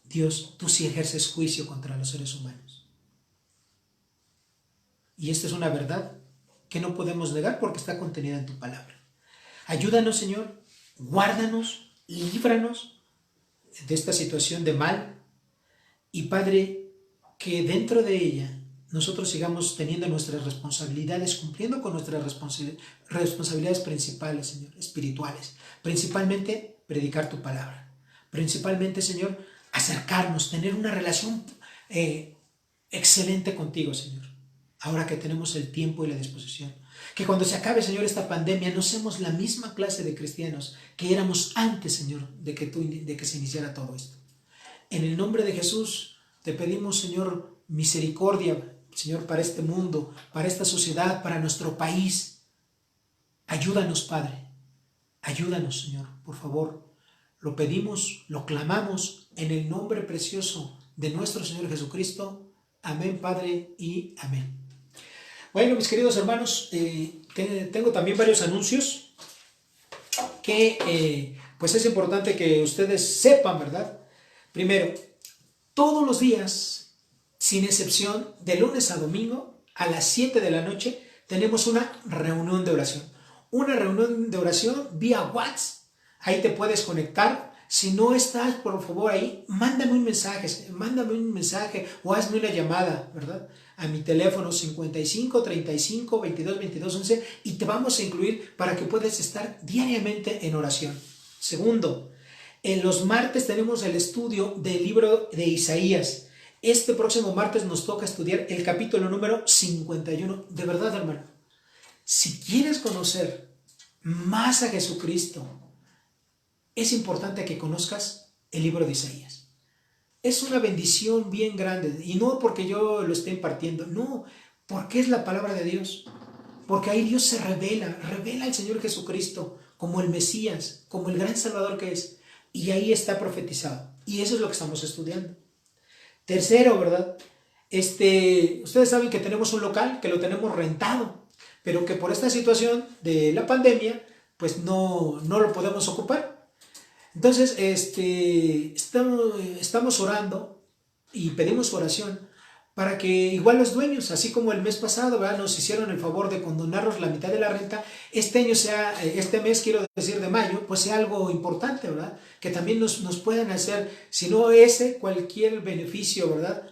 Dios, tú sí ejerces juicio contra los seres humanos. Y esta es una verdad que no podemos negar porque está contenida en tu palabra. Ayúdanos, Señor, guárdanos, líbranos de esta situación de mal y, Padre, que dentro de ella nosotros sigamos teniendo nuestras responsabilidades, cumpliendo con nuestras responsabilidades principales, Señor, espirituales. Principalmente, predicar tu palabra. Principalmente, Señor, acercarnos, tener una relación excelente contigo, Señor. Ahora que tenemos el tiempo y la disposición. Que cuando se acabe, Señor, esta pandemia, no seamos la misma clase de cristianos que éramos antes, Señor, de que se iniciara todo esto. En el nombre de Jesús, te pedimos, Señor, misericordia, Señor, para este mundo, para esta sociedad, para nuestro país. Ayúdanos, Padre. Ayúdanos, Señor, por favor. Lo pedimos, lo clamamos en el nombre precioso de nuestro Señor Jesucristo. Amén, Padre, y amén. Bueno, mis queridos hermanos, tengo también varios anuncios que pues es importante que ustedes sepan, ¿verdad? Primero, todos los días, sin excepción, de lunes a domingo, a las 7 de la noche, tenemos una reunión de oración. Una reunión de oración vía WhatsApp. Ahí te puedes conectar. Si no estás, por favor, ahí, mándame un mensaje o hazme una llamada, ¿verdad? A mi teléfono 55 35 22 22 11 y te vamos a incluir para que puedas estar diariamente en oración. Segundo, en los martes tenemos el estudio del libro de Isaías. Este próximo martes nos toca estudiar el capítulo número 51. De verdad, hermano, si quieres conocer más a Jesucristo, es importante que conozcas el libro de Isaías. Es una bendición bien grande, y no porque yo lo esté impartiendo, no, porque es la palabra de Dios, porque ahí Dios se revela al Señor Jesucristo como el Mesías, como el gran Salvador que es, y ahí está profetizado, y eso es lo que estamos estudiando. Tercero, ¿verdad? Ustedes saben que tenemos un local, que lo tenemos rentado, pero que por esta situación de la pandemia, pues no lo podemos ocupar. Entonces, estamos orando y pedimos oración para que igual los dueños, así como el mes pasado, ¿verdad?, nos hicieron el favor de condonarnos la mitad de la renta, este mes, quiero decir, de mayo, pues sea algo importante, ¿verdad? Que también nos puedan hacer, si no cualquier beneficio, ¿verdad?,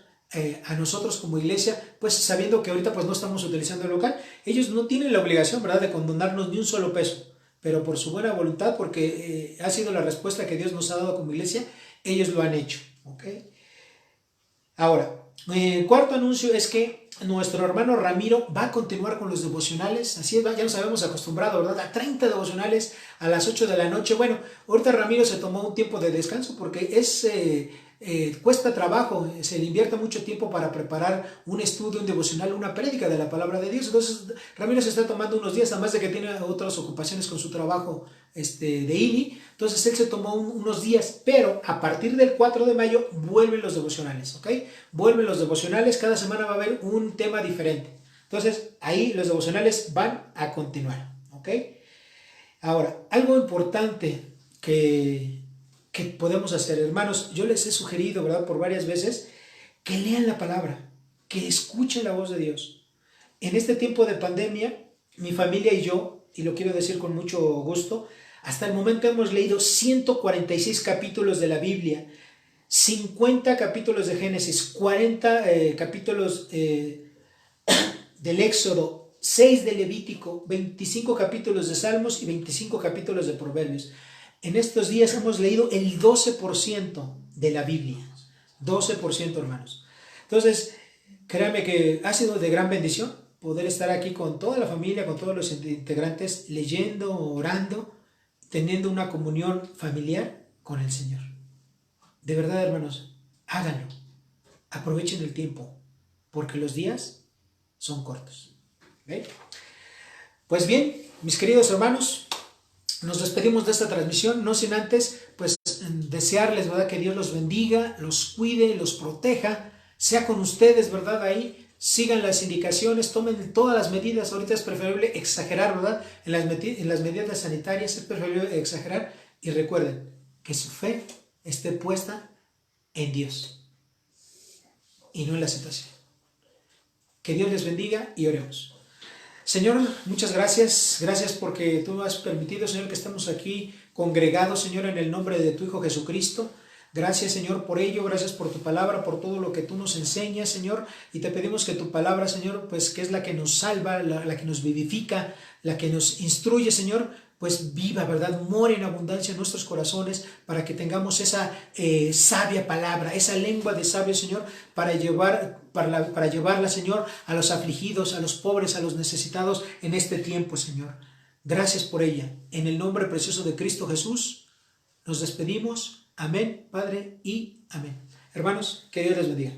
a nosotros como iglesia, pues sabiendo que ahorita pues no estamos utilizando el local, ellos no tienen la obligación, ¿verdad?, de condonarnos ni un solo peso. Pero por su buena voluntad, porque ha sido la respuesta que Dios nos ha dado como iglesia, ellos lo han hecho, ¿ok? Ahora, el cuarto anuncio es que nuestro hermano Ramiro va a continuar con los devocionales, así es, ya nos habíamos acostumbrado, ¿verdad?, a 30 devocionales a las 8 de la noche. Bueno, ahorita Ramiro se tomó un tiempo de descanso porque cuesta trabajo, se le invierte mucho tiempo para preparar un estudio, un devocional, una prédica de la palabra de Dios. Entonces Ramiro se está tomando unos días, además de que tiene otras ocupaciones con su trabajo de INI. Entonces él se tomó unos días, pero a partir del 4 de mayo vuelven los devocionales, ¿ok? Vuelven los devocionales, cada semana va a haber un tema diferente. Entonces ahí los devocionales van a continuar, ¿ok? Ahora, algo importante que podemos hacer, hermanos, yo les he sugerido, ¿verdad?, por varias veces, que lean la palabra, que escuchen la voz de Dios. En este tiempo de pandemia, mi familia y yo, y lo quiero decir con mucho gusto, hasta el momento hemos leído 146 capítulos de la Biblia, 50 capítulos de Génesis, 40 capítulos del Éxodo, 6 de Levítico, 25 capítulos de Salmos y 25 capítulos de Proverbios. En estos días hemos leído el 12% de la Biblia. 12%, hermanos. Entonces, créanme que ha sido de gran bendición poder estar aquí con toda la familia, con todos los integrantes, leyendo, orando, teniendo una comunión familiar con el Señor. De verdad, hermanos, háganlo. Aprovechen el tiempo, porque los días son cortos. ¿Ve? Pues bien, mis queridos hermanos, nos despedimos de esta transmisión, no sin antes, pues, desearles, ¿verdad?, que Dios los bendiga, los cuide, los proteja, sea con ustedes, ¿verdad?, ahí, sigan las indicaciones, tomen todas las medidas. Ahorita es preferible exagerar, ¿verdad?, en las medidas sanitarias es preferible exagerar, y recuerden que su fe esté puesta en Dios y no en la situación. Que Dios les bendiga y oremos. Señor, muchas gracias porque tú has permitido, Señor, que estemos aquí congregados, Señor, en el nombre de tu Hijo Jesucristo. Gracias, Señor, por ello, gracias por tu palabra, por todo lo que tú nos enseñas, Señor, y te pedimos que tu palabra, Señor, pues que es la que nos salva, la que nos vivifica, la que nos instruye, Señor, pues viva, ¿verdad?, more en abundancia en nuestros corazones, para que tengamos esa sabia palabra, esa lengua de sabio, Señor, para llevarla, Señor, a los afligidos, a los pobres, a los necesitados en este tiempo, Señor. Gracias por ella. En el nombre precioso de Cristo Jesús, nos despedimos. Amén, Padre, y amén. Hermanos, que Dios les bendiga.